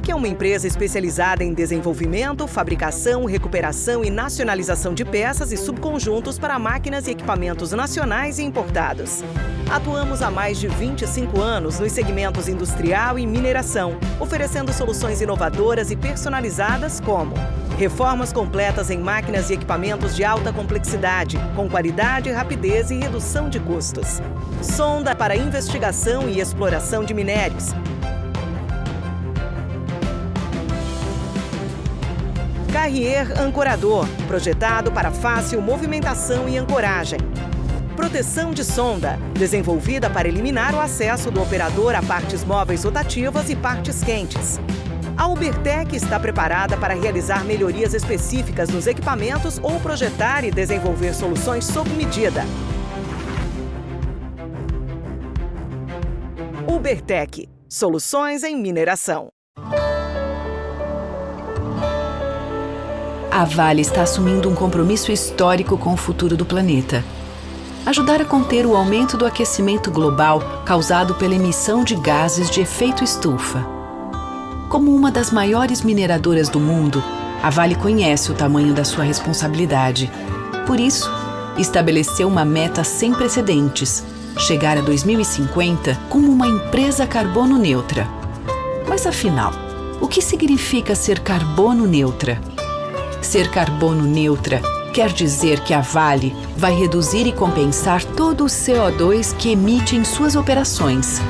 Ubertec é uma empresa especializada em desenvolvimento, fabricação, recuperação e nacionalização de peças e subconjuntos para máquinas e equipamentos nacionais e importados. Atuamos há mais de 25 anos nos segmentos industrial e mineração, oferecendo soluções inovadoras e personalizadas como reformas completas em máquinas e equipamentos de alta complexidade, com qualidade, rapidez e redução de custos. Sonda para investigação e exploração de minérios. Carrier ancorador, projetado para fácil movimentação e ancoragem. Proteção de sonda, desenvolvida para eliminar o acesso do operador a partes móveis rotativas e partes quentes. A Ubertec está preparada para realizar melhorias específicas nos equipamentos ou projetar e desenvolver soluções sob medida. Ubertec, soluções em mineração. A Vale está assumindo um compromisso histórico com o futuro do planeta. Ajudar a conter o aumento do aquecimento global causado pela emissão de gases de efeito estufa. Como uma das maiores mineradoras do mundo, a Vale conhece o tamanho da sua responsabilidade. Por isso, estabeleceu uma meta sem precedentes: chegar a 2050 como uma empresa carbono neutra. Mas afinal, o que significa ser carbono neutra? Ser carbono neutra quer dizer que a Vale vai reduzir e compensar todo o CO2 que emite em suas operações.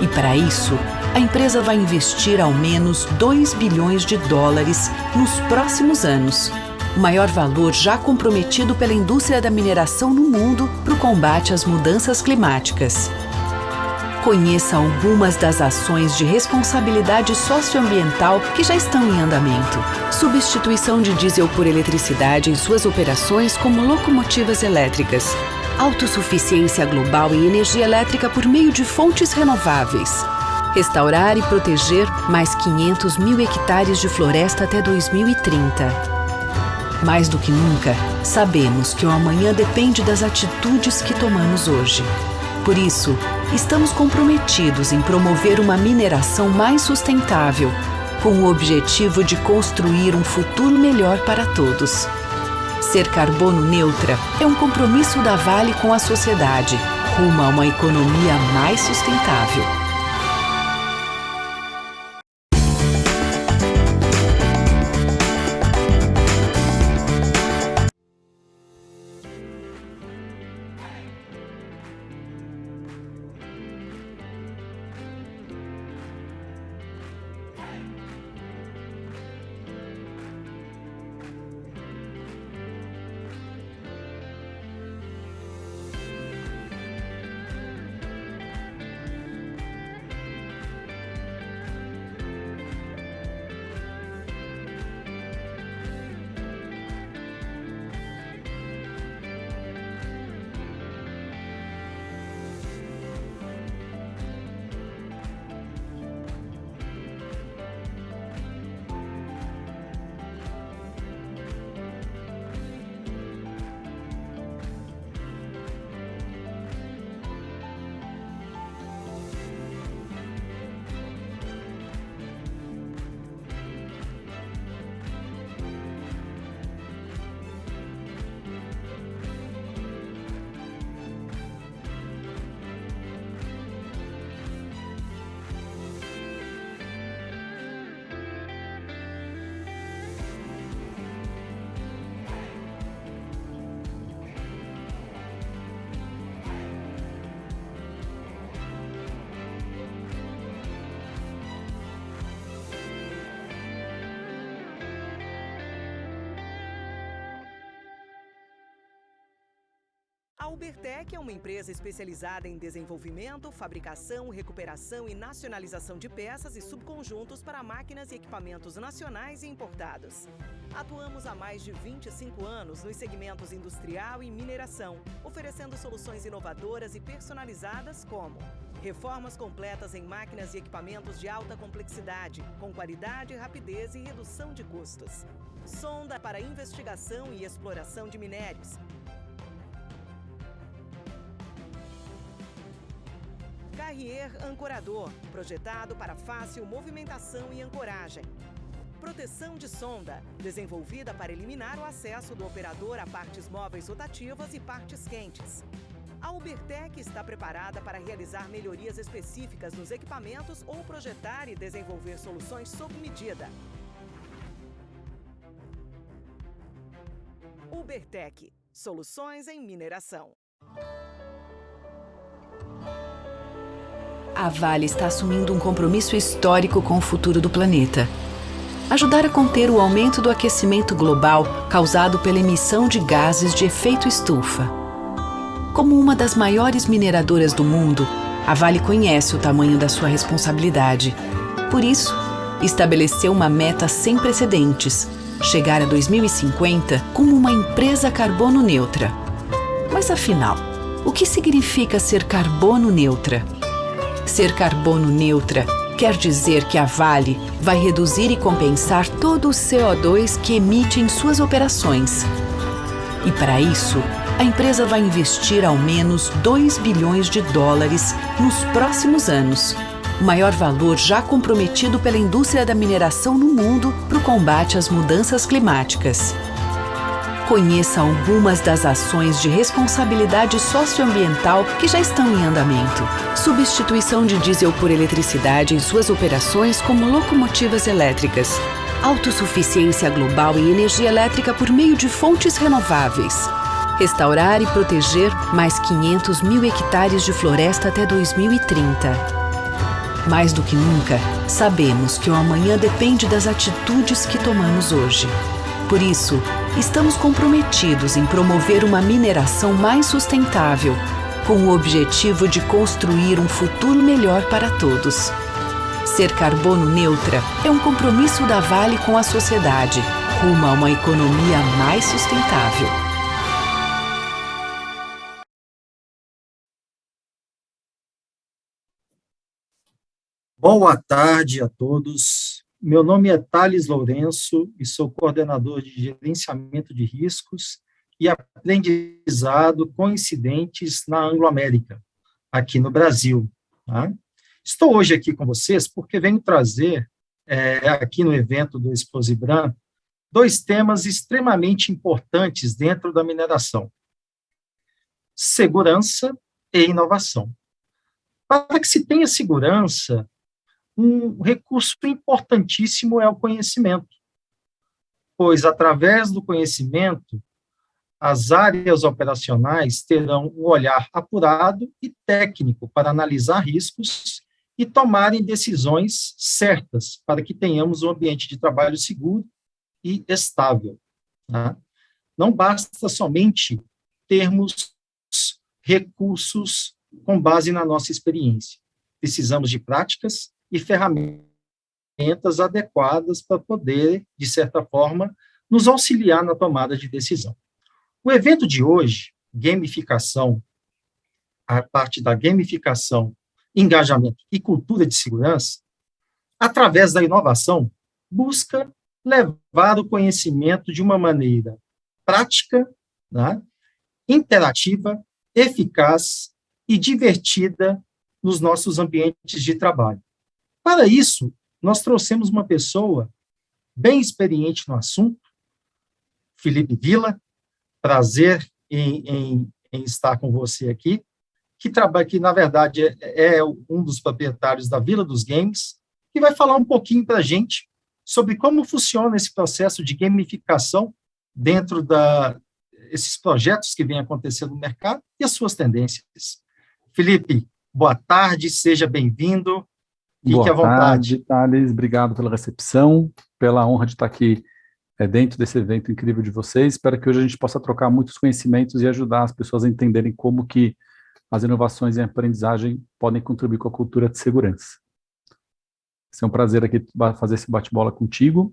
E para isso, a empresa vai investir ao menos 2 bilhões de dólares nos próximos anos, o maior valor já comprometido pela indústria da mineração no mundo para o combate às mudanças climáticas. Conheça algumas das ações de responsabilidade socioambiental que já estão em andamento. Substituição de diesel por eletricidade em suas operações como locomotivas elétricas. Autossuficiência global em energia elétrica por meio de fontes renováveis. Restaurar e proteger mais 500 mil hectares de floresta até 2030. Mais do que nunca, sabemos que o amanhã depende das atitudes que tomamos hoje. Por isso, estamos comprometidos em promover uma mineração mais sustentável, com o objetivo de construir um futuro melhor para todos. Ser carbono neutra é um compromisso da Vale com a sociedade, rumo a uma economia mais sustentável. A Ubertec é uma empresa especializada em desenvolvimento, fabricação, recuperação e nacionalização de peças e subconjuntos para máquinas e equipamentos nacionais e importados. Atuamos há mais de 25 anos nos segmentos industrial e mineração, oferecendo soluções inovadoras e personalizadas como reformas completas em máquinas e equipamentos de alta complexidade, com qualidade, rapidez e redução de custos. Sonda para investigação e exploração de minérios. Carrier ancorador, projetado para fácil movimentação e ancoragem. Proteção de sonda, desenvolvida para eliminar o acesso do operador a partes móveis rotativas e partes quentes. A Ubertec está preparada para realizar melhorias específicas nos equipamentos ou projetar e desenvolver soluções sob medida. Ubertec, soluções em mineração. A Vale está assumindo um compromisso histórico com o futuro do planeta. Ajudar a conter o aumento do aquecimento global causado pela emissão de gases de efeito estufa. Como uma das maiores mineradoras do mundo, a Vale conhece o tamanho da sua responsabilidade. Por isso, estabeleceu uma meta sem precedentes: chegar a 2050 como uma empresa carbono neutra. Mas afinal, o que significa ser carbono neutra? Ser carbono neutra quer dizer que a Vale vai reduzir e compensar todo o CO2 que emite em suas operações. E para isso, a empresa vai investir ao menos 2 bilhões de dólares nos próximos anos, o maior valor já comprometido pela indústria da mineração no mundo para o combate às mudanças climáticas. Conheça algumas das ações de responsabilidade socioambiental que já estão em andamento. Substituição de diesel por eletricidade em suas operações como locomotivas elétricas. Autossuficiência global em energia elétrica por meio de fontes renováveis. Restaurar e proteger mais 500 mil hectares de floresta até 2030. Mais do que nunca, sabemos que o amanhã depende das atitudes que tomamos hoje. Por isso, estamos comprometidos em promover uma mineração mais sustentável, com o objetivo de construir um futuro melhor para todos. Ser carbono neutra é um compromisso da Vale com a sociedade, rumo a uma economia mais sustentável. Boa tarde a todos. Meu nome é Thales Lourenço e sou coordenador de gerenciamento de riscos e aprendizado com incidentes na Anglo-América, aqui no Brasil. Tá? Estou hoje aqui com vocês porque venho trazer, aqui no evento do Exposibram, 2 temas extremamente importantes dentro da mineração: segurança e inovação. Para que se tenha segurança, um recurso importantíssimo é o conhecimento, pois, através do conhecimento, as áreas operacionais terão um olhar apurado e técnico para analisar riscos e tomarem decisões certas para que tenhamos um ambiente de trabalho seguro e estável. Tá? Não basta somente termos recursos com base na nossa experiência. Precisamos de práticas e ferramentas adequadas para poder, de certa forma, nos auxiliar na tomada de decisão. O evento de hoje, gamificação, a parte da gamificação, engajamento e cultura de segurança, através da inovação, busca levar o conhecimento de uma maneira prática, né, interativa, eficaz e divertida nos nossos ambientes de trabalho. Para isso, nós trouxemos uma pessoa bem experiente no assunto, Felipe Villa. Prazer em estar com você aqui, que na verdade é um dos proprietários da Vila dos Games, que vai falar um pouquinho para a gente sobre como funciona esse processo de gamificação dentro desses projetos que vêm acontecendo no mercado e as suas tendências. Felipe, boa tarde, seja bem-vindo. Fique à vontade. Boa tarde, Thales. Obrigado pela recepção, pela honra de estar aqui dentro desse evento incrível de vocês. Espero que hoje a gente possa trocar muitos conhecimentos e ajudar as pessoas a entenderem como que as inovações em aprendizagem podem contribuir com a cultura de segurança. É um prazer aqui fazer esse bate-bola contigo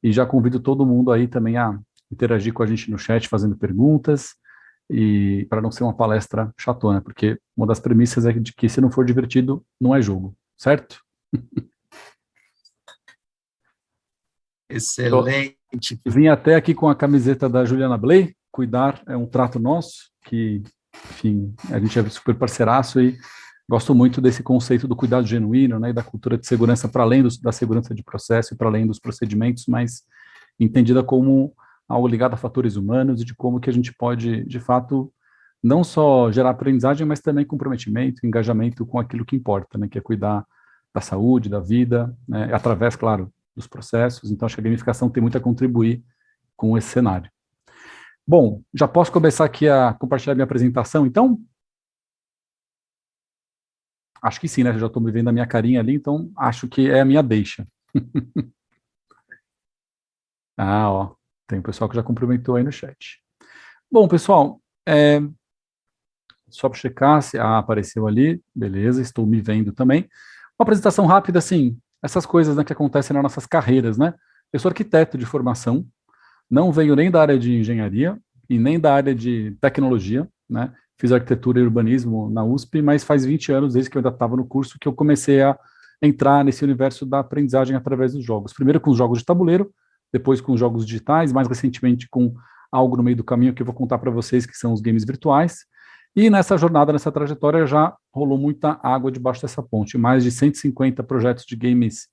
e já convido todo mundo aí também a interagir com a gente no chat, fazendo perguntas, e para não ser uma palestra chatona, porque uma das premissas é de que se não for divertido, não é jogo, certo? Excelente. Vim até aqui com a camiseta da Juliana Bley. Cuidar é um trato nosso, que, enfim, a gente é super parceiraço e Gosto muito desse conceito do cuidado genuíno, né, e da cultura de segurança para além da segurança de processo e para além dos procedimentos, mas entendida como algo ligado a fatores humanos e de como que a gente pode, de fato, não só gerar aprendizagem, mas também comprometimento, engajamento com aquilo que importa, né, que é cuidar da saúde, da vida, né, através, claro, dos processos. Então, acho que a gamificação tem muito a contribuir com esse cenário. Bom, já posso começar aqui a compartilhar minha apresentação, então? Acho que sim, né? Já estou me vendo a minha carinha ali, então acho que é a minha deixa. Ah, ó, tem um pessoal que já cumprimentou aí no chat. Bom, pessoal, só para checar se apareceu ali, beleza, estou me vendo também. Uma apresentação rápida, assim, essas coisas, né, que acontecem nas nossas carreiras, né? Eu sou arquiteto de formação, não venho nem da área de engenharia e nem da área de tecnologia, né? Fiz arquitetura e urbanismo na USP, mas faz 20 anos, desde que eu ainda estava no curso, que eu comecei a entrar nesse universo da aprendizagem através dos jogos. Primeiro com os jogos de tabuleiro, depois com os jogos digitais, mais recentemente com algo no meio do caminho que eu vou contar para vocês, que são os games virtuais. E nessa jornada, nessa trajetória, já rolou muita água debaixo dessa ponte. Mais de 150 projetos de games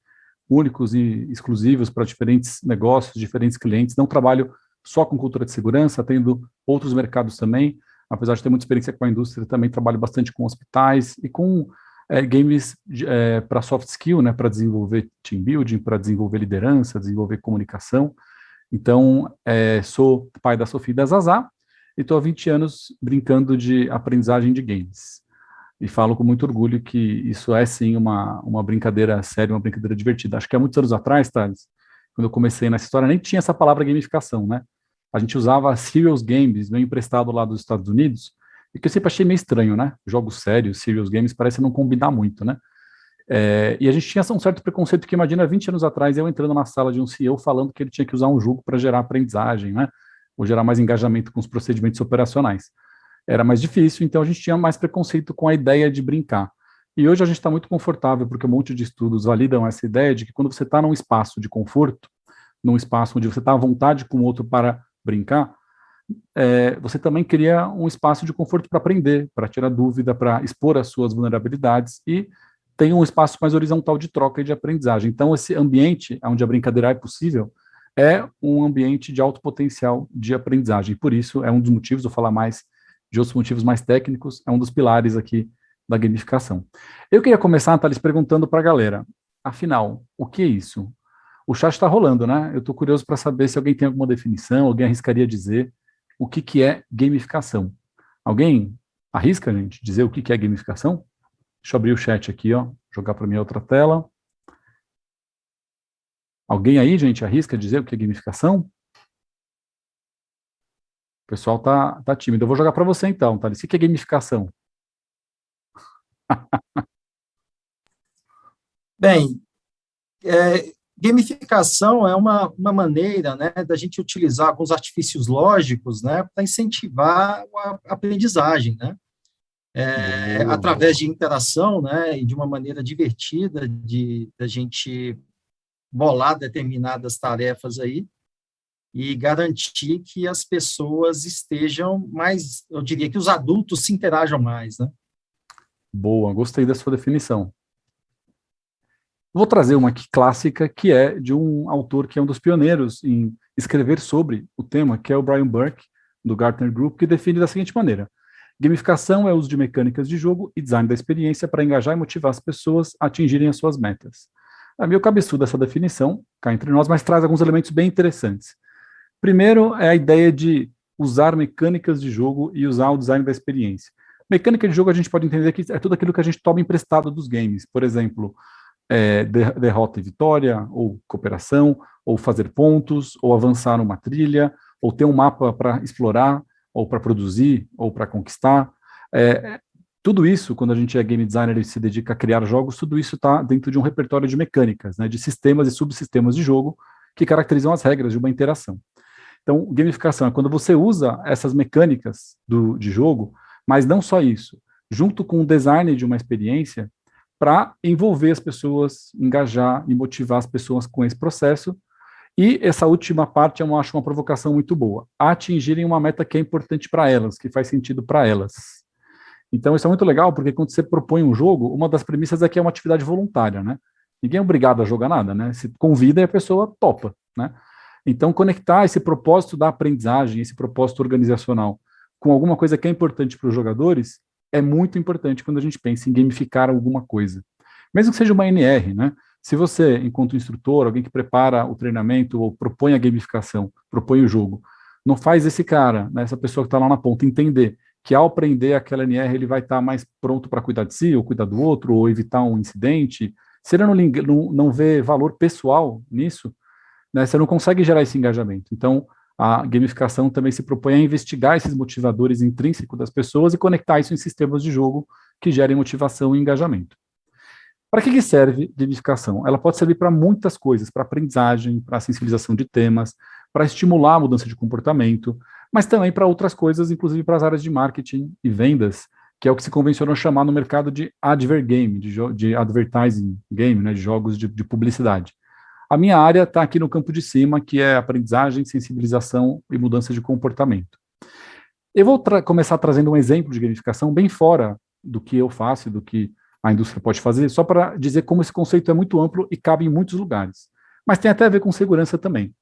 únicos e exclusivos para diferentes negócios, diferentes clientes. Não trabalho só com cultura de segurança, tendo outros mercados também. Apesar de ter muita experiência com a indústria, também trabalho bastante com hospitais e com games para soft skill, né, para desenvolver team building, para desenvolver liderança, desenvolver comunicação. Então, sou pai da Sofia e da Zazá, e estou há 20 anos brincando de aprendizagem de games. E falo com muito orgulho que isso é, sim, uma brincadeira séria, uma brincadeira divertida. Acho que há muitos anos atrás, Thales, quando eu comecei nessa história, nem tinha essa palavra gamificação, né? A gente usava serious games, meio emprestado lá dos Estados Unidos, e que eu sempre achei meio estranho, né? Jogos sérios, serious games, parece não combinar muito, né? E a gente tinha um certo preconceito que, imagina, 20 anos atrás, eu entrando na sala de um CEO falando que ele tinha que usar um jogo para gerar aprendizagem, né? Ou gerar mais engajamento com os procedimentos operacionais. Era mais difícil, então a gente tinha mais preconceito com a ideia de brincar. E hoje a gente está muito confortável, porque um monte de estudos validam essa ideia de que quando você está num espaço de conforto, num espaço onde você está à vontade com o outro para brincar, você também cria um espaço de conforto para aprender, para tirar dúvida, para expor as suas vulnerabilidades e tem um espaço mais horizontal de troca e de aprendizagem. Então, esse ambiente onde a brincadeira é possível é um ambiente de alto potencial de aprendizagem. Por isso, é um dos motivos, vou falar mais de outros motivos mais técnicos, é um dos pilares aqui da gamificação. Eu queria começar, Thales, perguntando para a galera, afinal, o que é isso? O chat está rolando, né? Eu estou curioso para saber se alguém tem alguma definição, alguém arriscaria dizer o que é gamificação. Alguém arrisca, gente, dizer o que é gamificação? Deixa eu abrir o chat aqui, ó, jogar para minha outra tela. Alguém aí, gente, arrisca dizer o que é gamificação? O pessoal tá tímido. Eu vou jogar para você então, Thales. O que é gamificação? Bem, gamificação é uma maneira, né, da gente utilizar alguns artifícios lógicos, né, para incentivar a aprendizagem, né, através de interação, né, e de uma maneira divertida da gente bolar determinadas tarefas aí e garantir que as pessoas estejam mais, eu diria que os adultos se interajam mais, né? Boa, gostei da sua definição. Vou trazer uma aqui clássica, que é de um autor que é um dos pioneiros em escrever sobre o tema, que é o Brian Burke, do Gartner Group, que define da seguinte maneira: gamificação é o uso de mecânicas de jogo e design da experiência para engajar e motivar as pessoas a atingirem as suas metas. É meio cabeçuda essa definição, cá entre nós, mas traz alguns elementos bem interessantes. Primeiro é a ideia de usar mecânicas de jogo e usar o design da experiência. Mecânica de jogo a gente pode entender que é tudo aquilo que a gente toma emprestado dos games. Por exemplo, derrota e vitória, ou cooperação, ou fazer pontos, ou avançar numa trilha, ou ter um mapa para explorar, ou para produzir, ou para conquistar. Tudo isso, quando a gente é game designer e se dedica a criar jogos, tudo isso está dentro de um repertório de mecânicas, né, de sistemas e subsistemas de jogo que caracterizam as regras de uma interação. Então, gamificação é quando você usa essas mecânicas de jogo, mas não só isso, junto com o design de uma experiência, para envolver as pessoas, engajar e motivar as pessoas com esse processo. E essa última parte eu acho uma provocação muito boa, atingirem uma meta que é importante para elas, que faz sentido para elas. Então, isso é muito legal, porque quando você propõe um jogo, uma das premissas é que é uma atividade voluntária, né? Ninguém é obrigado a jogar nada, né? Se convida e a pessoa topa, né? Então, conectar esse propósito da aprendizagem, esse propósito organizacional, com alguma coisa que é importante para os jogadores, é muito importante quando a gente pensa em gamificar alguma coisa. Mesmo que seja uma NR, né? Se você, enquanto instrutor, alguém que prepara o treinamento ou propõe a gamificação, propõe o jogo, não faz esse cara, né, essa pessoa que está lá na ponta, entender que ao aprender aquela NR ele vai estar mais pronto para cuidar de si, ou cuidar do outro, ou evitar um incidente, se ele não vê valor pessoal nisso, né, você não consegue gerar esse engajamento. Então, a gamificação também se propõe a investigar esses motivadores intrínsecos das pessoas e conectar isso em sistemas de jogo que gerem motivação e engajamento. Para que serve gamificação? Ela pode servir para muitas coisas, para aprendizagem, para sensibilização de temas, para estimular a mudança de comportamento, mas também para outras coisas, inclusive para as áreas de marketing e vendas, que é o que se convencionou chamar no mercado de advergame, de advertising game, né, de jogos de publicidade. A minha área está aqui no campo de cima, que é aprendizagem, sensibilização e mudança de comportamento. Eu vou começar trazendo um exemplo de gamificação bem fora do que eu faço, do que a indústria pode fazer, só para dizer como esse conceito é muito amplo e cabe em muitos lugares. Mas tem até a ver com segurança também.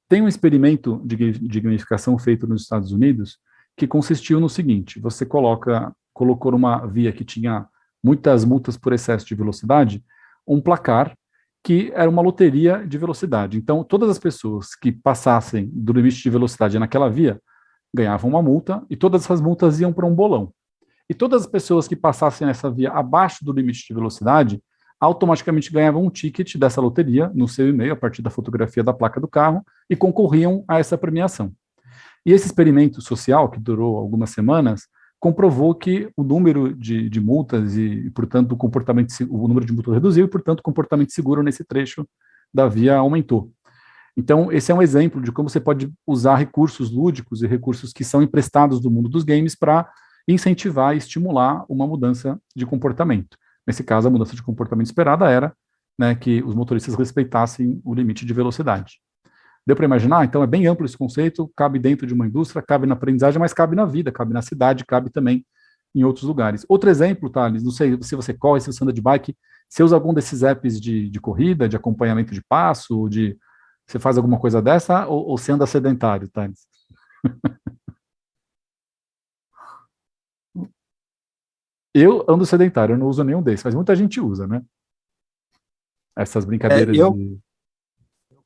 Tem um experimento de gamificação feito nos Estados Unidos que consistiu no seguinte: você colocou numa via que tinha muitas multas por excesso de velocidade, um placar que era uma loteria de velocidade. Então, todas as pessoas que passassem do limite de velocidade naquela via ganhavam uma multa, e todas essas multas iam para um bolão. E todas as pessoas que passassem nessa via abaixo do limite de velocidade automaticamente ganhavam um ticket dessa loteria no seu e-mail, a partir da fotografia da placa do carro, e concorriam a essa premiação. E esse experimento social, que durou algumas semanas, comprovou que o número de multas e, portanto, o número de multas reduziu e, portanto, o comportamento seguro nesse trecho da via aumentou. Então, esse é um exemplo de como você pode usar recursos lúdicos e recursos que são emprestados do mundo dos games para incentivar e estimular uma mudança de comportamento. Nesse caso, a mudança de comportamento esperada era, né, que os motoristas respeitassem o limite de velocidade. Deu para imaginar? Então é bem amplo esse conceito, cabe dentro de uma indústria, cabe na aprendizagem, mas cabe na vida, cabe na cidade, cabe também em outros lugares. Outro exemplo, Thales, não sei se você corre, se você anda de bike, você usa algum desses apps de corrida, de acompanhamento de passo, você faz alguma coisa dessa, ou você anda sedentário, Thales? Eu ando sedentário, eu não uso nenhum desses, mas muita gente usa, né? Essas brincadeiras Eu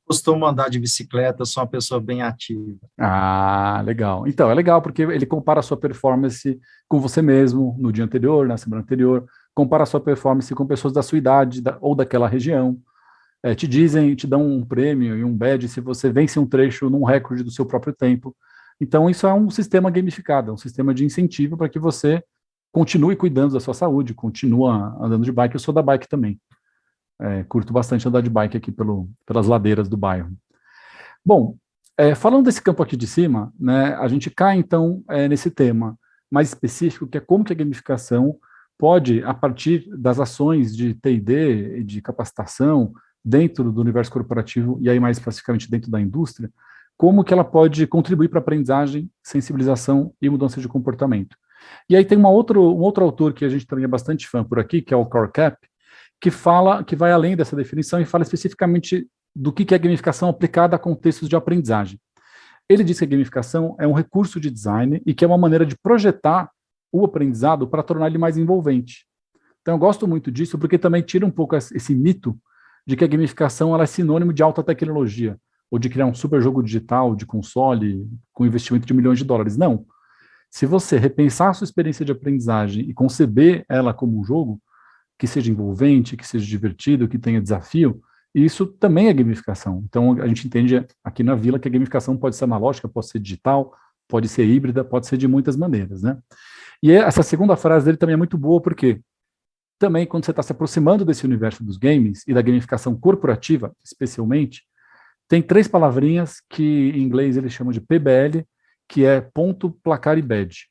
costumo andar de bicicleta, sou uma pessoa bem ativa. Ah, legal. Então, é legal porque ele compara a sua performance com você mesmo no dia anterior, na semana anterior, compara a sua performance com pessoas da sua idade ou daquela região. Te dão um prêmio e um badge se você vence um trecho num recorde do seu próprio tempo. Então, isso é um sistema gamificado, é um sistema de incentivo para que você continue cuidando da sua saúde, continua andando de bike. Eu sou da bike também. Curto bastante andar de bike aqui pelas ladeiras do bairro. Bom, falando desse campo aqui de cima, né, a gente cai então nesse tema mais específico, que é como que a gamificação pode, a partir das ações de T&D e de capacitação dentro do universo corporativo, e aí mais especificamente dentro da indústria, como que ela pode contribuir para a aprendizagem, sensibilização e mudança de comportamento. E aí tem um outro autor que a gente também é bastante fã por aqui, que é o Core Cap, que vai além dessa definição e fala especificamente do que é gamificação aplicada a contextos de aprendizagem. Ele diz que a gamificação é um recurso de design e que é uma maneira de projetar o aprendizado para tornar ele mais envolvente. Então eu gosto muito disso porque também tira um pouco esse mito de que a gamificação ela é sinônimo de alta tecnologia, ou de criar um super jogo digital, de console, com investimento de milhões de dólares. Não. Se você repensar a sua experiência de aprendizagem e conceber ela como um jogo, que seja envolvente, que seja divertido, que tenha desafio, isso também é gamificação. Então, a gente entende aqui na Vila que a gamificação pode ser analógica, pode ser digital, pode ser híbrida, pode ser de muitas maneiras, né? E essa segunda frase dele também é muito boa, porque também quando você está se aproximando desse universo dos games e da gamificação corporativa, especialmente, tem 3 palavrinhas que em inglês eles chamam de PBL, que é ponto, placar e badge.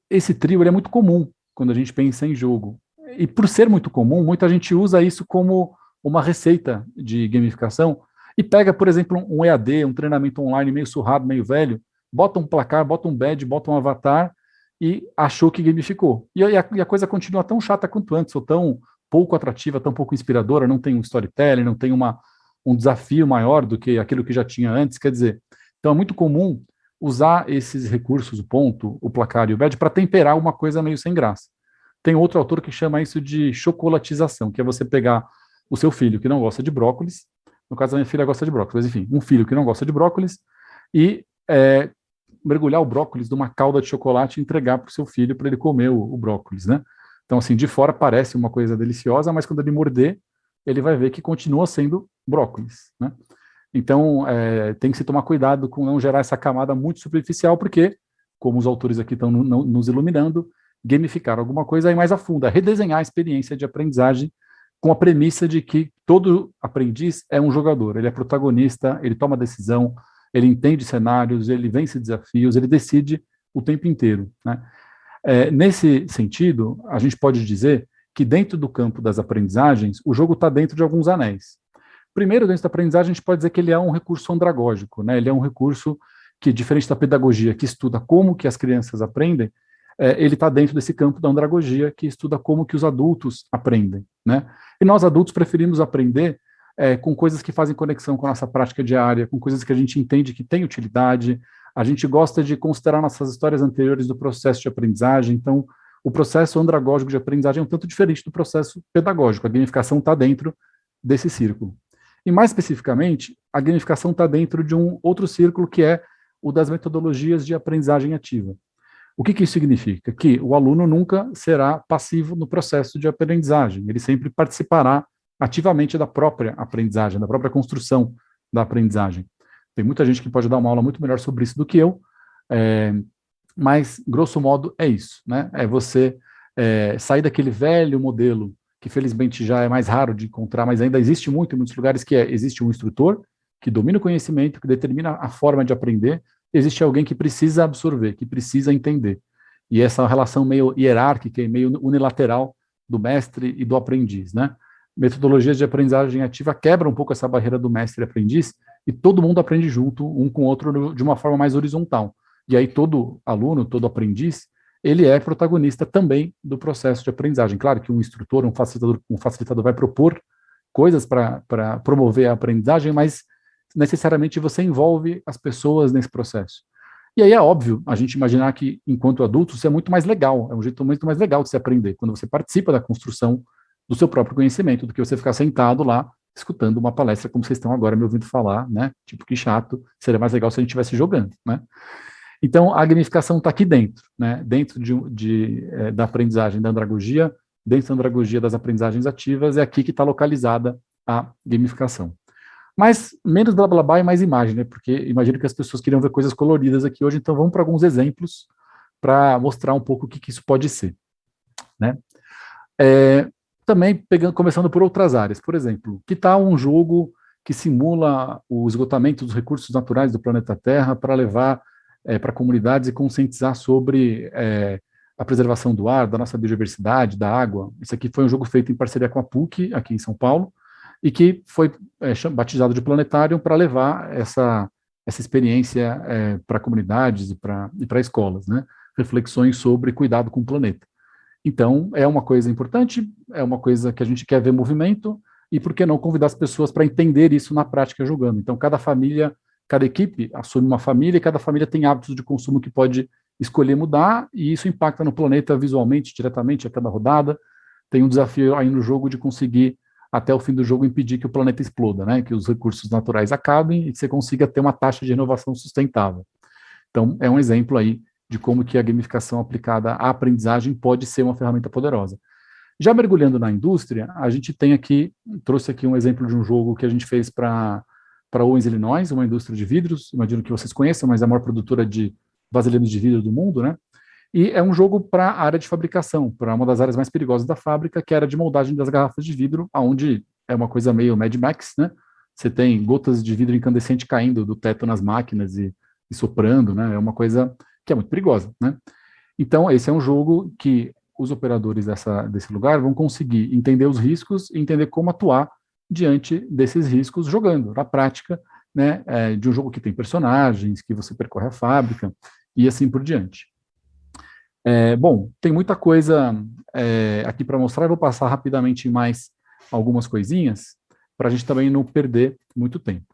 Esse trio ele é muito comum quando a gente pensa em jogo. E por ser muito comum, muita gente usa isso como uma receita de gamificação e pega, por exemplo, um EAD, um treinamento online meio surrado, meio velho, bota um placar, bota um badge, bota um avatar e achou que gamificou. E a coisa continua tão chata quanto antes, ou tão pouco atrativa, tão pouco inspiradora, não tem um storytelling, não tem um desafio maior do que aquilo que já tinha antes. Quer dizer, então é muito comum usar esses recursos, o ponto, o placar e o badge, para temperar uma coisa meio sem graça. Tem outro autor que chama isso de chocolatização, que é você pegar o seu filho que não gosta de brócolis, no caso a minha filha gosta de brócolis, mas enfim, um filho que não gosta de brócolis, e mergulhar o brócolis numa calda de chocolate e entregar para o seu filho para ele comer o brócolis, né? Então, assim, de fora parece uma coisa deliciosa, mas quando ele morder, ele vai ver que continua sendo brócolis, né? Então, tem que se tomar cuidado com não gerar essa camada muito superficial, porque, como os autores aqui estão nos iluminando, gamificar alguma coisa aí mais a fundo, redesenhar a experiência de aprendizagem com a premissa de que todo aprendiz é um jogador, ele é protagonista, ele toma decisão, ele entende cenários, ele vence desafios, ele decide o tempo inteiro, né? Nesse sentido, a gente pode dizer que dentro do campo das aprendizagens, o jogo está dentro de alguns anéis. Primeiro, dentro da aprendizagem, a gente pode dizer que ele é um recurso andragógico, né? Ele é um recurso que, diferente da pedagogia, que estuda como que as crianças aprendem, ele está dentro desse campo da andragogia, que estuda como que os adultos aprendem, né? E nós, adultos, preferimos aprender com coisas que fazem conexão com a nossa prática diária, com coisas que a gente entende que tem utilidade. A gente gosta de considerar nossas histórias anteriores do processo de aprendizagem. Então, o processo andragógico de aprendizagem é um tanto diferente do processo pedagógico. A gamificação está dentro desse círculo. E, mais especificamente, a gamificação está dentro de um outro círculo, que é o das metodologias de aprendizagem ativa. O que isso significa? Que o aluno nunca será passivo no processo de aprendizagem. Ele sempre participará ativamente da própria aprendizagem, da própria construção da aprendizagem. Tem muita gente que pode dar uma aula muito melhor sobre isso do que eu, mas, grosso modo, é isso, né? É você sair daquele velho modelo, que felizmente já é mais raro de encontrar, mas ainda existe muito em muitos lugares, que existe um instrutor que domina o conhecimento, que determina a forma de aprender, existe alguém que precisa absorver, que precisa entender. E essa relação meio hierárquica e meio unilateral do mestre e do aprendiz, né? Metodologias de aprendizagem ativa quebram um pouco essa barreira do mestre e aprendiz, e todo mundo aprende junto, um com o outro, de uma forma mais horizontal. E aí todo aluno, todo aprendiz, ele é protagonista também do processo de aprendizagem. Claro que um instrutor, um facilitador vai propor coisas para promover a aprendizagem, mas necessariamente você envolve as pessoas nesse processo. E aí é óbvio a gente imaginar que, enquanto adulto, isso é muito mais legal, é um jeito muito mais legal de se aprender, quando você participa da construção do seu próprio conhecimento, do que você ficar sentado lá, escutando uma palestra como vocês estão agora me ouvindo falar, né? Tipo, que chato, seria mais legal se a gente estivesse jogando, né? Então, a gamificação está aqui dentro, né? Dentro da aprendizagem da andragogia, dentro da andragogia das aprendizagens ativas, é aqui que está localizada a gamificação. Mas menos blá blá blá e mais imagem, né? Porque imagino que as pessoas queriam ver coisas coloridas aqui hoje, então vamos para alguns exemplos para mostrar um pouco o que isso pode ser, né? Também começando por outras áreas, por exemplo, que tal um jogo que simula o esgotamento dos recursos naturais do planeta Terra para levar para comunidades e conscientizar sobre a preservação do ar, da nossa biodiversidade, da água. Isso aqui foi um jogo feito em parceria com a PUC, aqui em São Paulo, e que foi batizado de Planetarium para levar essa experiência para comunidades e para escolas, né? Reflexões sobre cuidado com o planeta. Então, é uma coisa importante, é uma coisa que a gente quer ver movimento, e por que não convidar as pessoas para entender isso na prática jogando? Então, cada família, cada equipe assume uma família, e cada família tem hábitos de consumo que pode escolher mudar, e isso impacta no planeta visualmente, diretamente, a cada rodada. Tem um desafio aí no jogo de conseguir, até o fim do jogo, impedir que o planeta exploda, né? Que os recursos naturais acabem e que você consiga ter uma taxa de renovação sustentável. Então, é um exemplo aí de como que a gamificação aplicada à aprendizagem pode ser uma ferramenta poderosa. Já mergulhando na indústria, a gente trouxe aqui um exemplo de um jogo que a gente fez para Owens, Illinois, uma indústria de vidros, imagino que vocês conheçam, mas é a maior produtora de vasilhames de vidro do mundo, né? E é um jogo para a área de fabricação, para uma das áreas mais perigosas da fábrica, que era a de moldagem das garrafas de vidro, onde é uma coisa meio Mad Max, né? Você tem gotas de vidro incandescente caindo do teto nas máquinas e soprando, né? É uma coisa que é muito perigosa, né? Então, esse é um jogo que os operadores desse lugar vão conseguir entender os riscos e entender como atuar diante desses riscos jogando, na prática, né, de um jogo que tem personagens, que você percorre a fábrica e assim por diante. Bom, tem muita coisa aqui para mostrar, eu vou passar rapidamente em mais algumas coisinhas, para a gente também não perder muito tempo.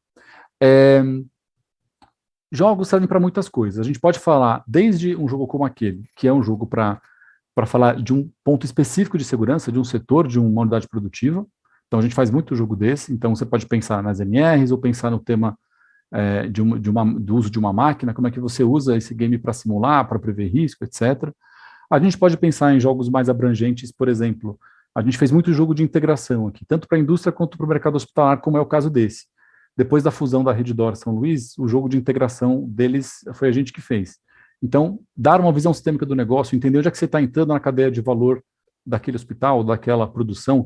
Jogos servem para muitas coisas. A gente pode falar desde um jogo como aquele, que é um jogo para falar de um ponto específico de segurança, de um setor, de uma unidade produtiva. Então, a gente faz muito jogo desse. Então, você pode pensar nas MRs ou pensar no tema do uso de uma máquina, como é que você usa esse game para simular, para prever risco, etc. A gente pode pensar em jogos mais abrangentes, por exemplo, a gente fez muito jogo de integração aqui, tanto para a indústria quanto para o mercado hospitalar, como é o caso desse. Depois da fusão da Redditor São Luís, o jogo de integração deles foi a gente que fez. Então, dar uma visão sistêmica do negócio, entender onde é que você está entrando na cadeia de valor daquele hospital, daquela produção,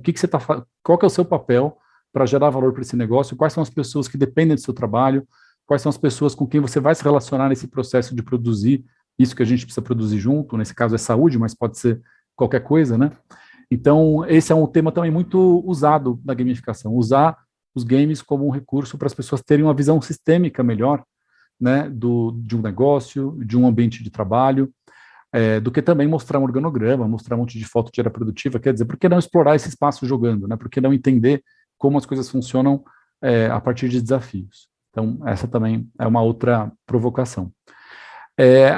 qual que é o seu papel para gerar valor para esse negócio, quais são as pessoas que dependem do seu trabalho, quais são as pessoas com quem você vai se relacionar nesse processo de produzir isso que a gente precisa produzir junto, nesse caso é saúde, mas pode ser qualquer coisa, né? Então, esse é um tema também muito usado na gamificação, usar os games como um recurso para as pessoas terem uma visão sistêmica melhor, né, de um negócio, de um ambiente de trabalho, do que também mostrar um organograma, mostrar um monte de foto de área produtiva, quer dizer, por que não explorar esse espaço jogando, né? Por que não entender como as coisas funcionam a partir de desafios? Então, essa também é uma outra provocação.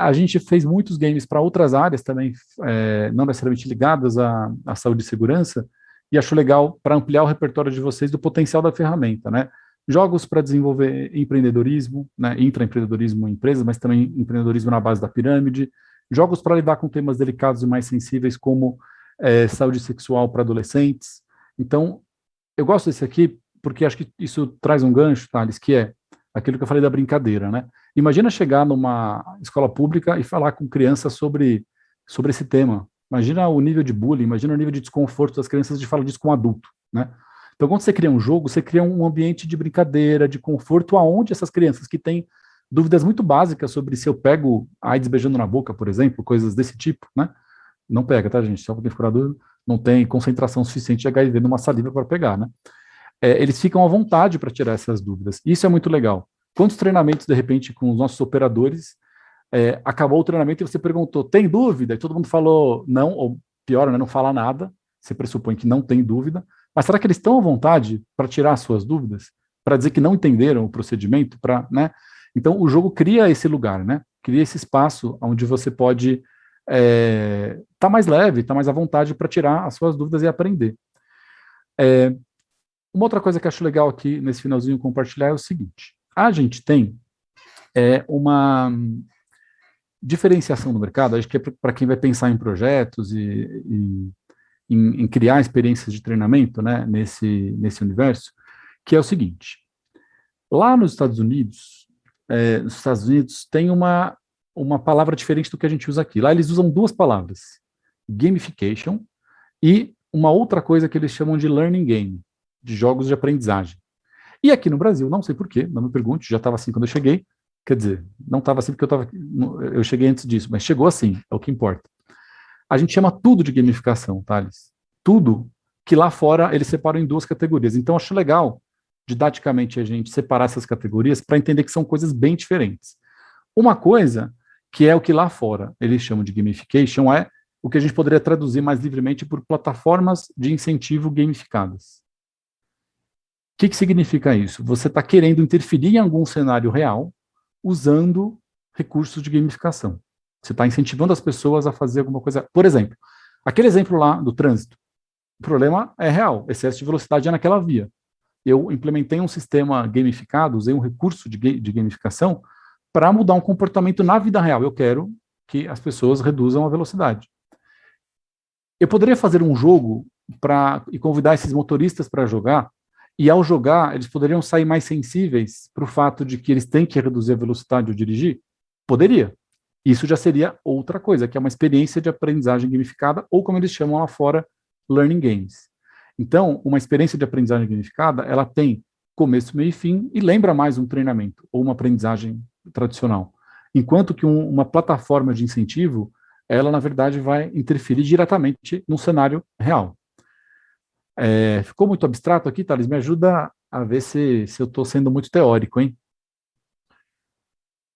A gente fez muitos games para outras áreas também, não necessariamente ligadas à saúde e segurança, e acho legal para ampliar o repertório de vocês do potencial da ferramenta, né? Jogos para desenvolver empreendedorismo, né? Intraempreendedorismo em empresas, mas também empreendedorismo na base da pirâmide, jogos para lidar com temas delicados e mais sensíveis como saúde sexual para adolescentes. Então, eu gosto desse aqui porque acho que isso traz um gancho, Thales, que é aquilo que eu falei da brincadeira, né? Imagina chegar numa escola pública e falar com crianças sobre esse tema. Imagina o nível de bullying, imagina o nível de desconforto das crianças de falar disso com um adulto, né? Então, quando você cria um jogo, você cria um ambiente de brincadeira, de conforto, aonde essas crianças que têm dúvidas muito básicas sobre se eu pego AIDS beijando na boca, por exemplo, coisas desse tipo, né? Não pega, tá, gente? Só para quem ficou na dúvida, não tem concentração suficiente de HIV numa saliva para pegar, né? Eles ficam à vontade para tirar essas dúvidas. Isso é muito legal. Quantos treinamentos, de repente, com os nossos operadores, acabou o treinamento e você perguntou, tem dúvida? E todo mundo falou não, ou pior, né, não fala nada, você pressupõe que não tem dúvida, mas será que eles estão à vontade para tirar as suas dúvidas? Para dizer que não entenderam o procedimento? Né? Então, o jogo cria esse lugar, né? Cria esse espaço onde você pode tá mais leve, tá mais à vontade para tirar as suas dúvidas e aprender. Uma outra coisa que eu acho legal aqui nesse finalzinho compartilhar é o seguinte, a gente tem uma diferenciação no mercado, acho que é para quem vai pensar em projetos e em criar experiências de treinamento, né, nesse universo, que é o seguinte, lá nos Estados Unidos tem uma palavra diferente do que a gente usa aqui. Lá eles usam duas palavras, gamification e uma outra coisa que eles chamam de learning game, de jogos de aprendizagem. E aqui no Brasil, não sei porquê, não me pergunte, já estava assim quando eu cheguei, quer dizer, não estava assim porque eu cheguei antes disso, mas chegou assim, é o que importa. A gente chama tudo de gamificação, Thales. Tudo que lá fora eles separam em duas categorias. Então, acho legal, didaticamente, a gente separar essas categorias para entender que são coisas bem diferentes. Uma coisa, que é o que lá fora eles chamam de gamification, é o que a gente poderia traduzir mais livremente por plataformas de incentivo gamificadas. O que significa isso? Você está querendo interferir em algum cenário real usando recursos de gamificação. Você está incentivando as pessoas a fazer alguma coisa. Por exemplo, aquele exemplo lá do trânsito. O problema é real, excesso de velocidade é naquela via. Eu implementei um sistema gamificado, usei um recurso de gamificação para mudar um comportamento na vida real. Eu quero que as pessoas reduzam a velocidade. Eu poderia fazer um jogo e convidar esses motoristas para jogar, e ao jogar, eles poderiam sair mais sensíveis para o fato de que eles têm que reduzir a velocidade ao dirigir? Poderia. Isso já seria outra coisa, que é uma experiência de aprendizagem gamificada, ou como eles chamam lá fora, learning games. Então, uma experiência de aprendizagem gamificada, ela tem começo, meio e fim, e lembra mais um treinamento, ou uma aprendizagem tradicional. Enquanto que uma plataforma de incentivo, ela, na verdade, vai interferir diretamente no cenário real. Ficou muito abstrato aqui, Thales? Me ajuda a ver se eu estou sendo muito teórico, hein?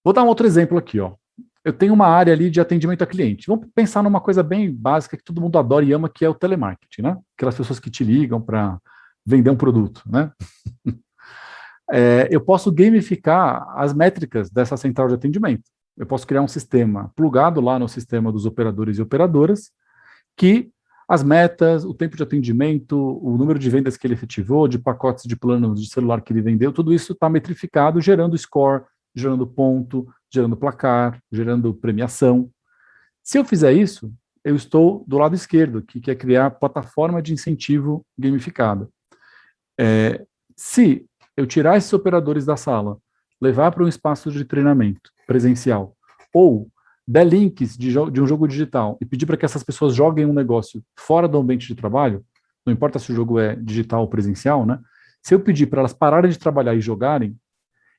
Vou dar um outro exemplo aqui, ó. eu tenho uma área ali de atendimento a cliente. Vamos pensar numa coisa bem básica que todo mundo adora e ama, que é o telemarketing, né? Aquelas pessoas que te ligam para vender um produto, né? Eu posso gamificar as métricas dessa central de atendimento. Eu posso criar um sistema plugado lá no sistema dos operadores e operadoras, que as metas, o tempo de atendimento, o número de vendas que ele efetivou, de pacotes de planos de celular que ele vendeu, tudo isso está metrificado, gerando score, gerando ponto, gerando placar, gerando premiação. Se eu fizer isso, eu estou do lado esquerdo, que quer criar plataforma de incentivo gamificada. Se eu tirar esses operadores da sala, levar para um espaço de treinamento presencial, ou der links de um jogo digital e pedir para que essas pessoas joguem um negócio fora do ambiente de trabalho, não importa se o jogo é digital ou presencial, né? Se eu pedir para elas pararem de trabalhar e jogarem,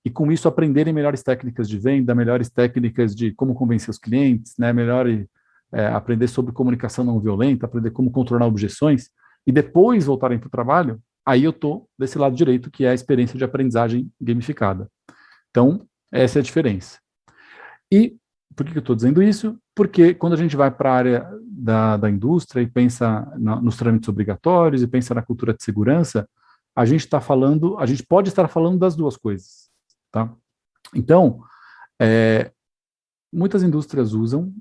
e com isso aprenderem melhores técnicas de venda, melhores técnicas de como convencer os clientes, né? Aprender sobre comunicação não violenta, aprender como contornar objeções, e depois voltarem para o trabalho, aí eu estou desse lado direito, que é a experiência de aprendizagem gamificada. Então, essa é a diferença. E por que eu estou dizendo isso? Porque quando a gente vai para a área da indústria e pensa nos trâmites obrigatórios e pensa na cultura de segurança, a gente pode estar falando das duas coisas, tá? Então, muitas indústrias usam,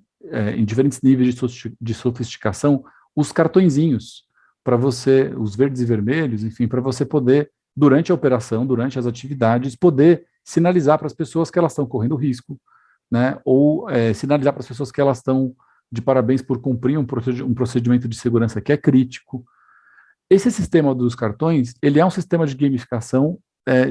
em diferentes níveis de sofisticação, os cartõezinhos para você, os verdes e vermelhos, enfim, para você poder, durante a operação, durante as atividades, poder sinalizar para as pessoas que elas estão correndo risco, né? Ou sinalizar para as pessoas que elas estão de parabéns por cumprir um procedimento de segurança que é crítico. Esse sistema dos cartões, ele é um sistema de gamificação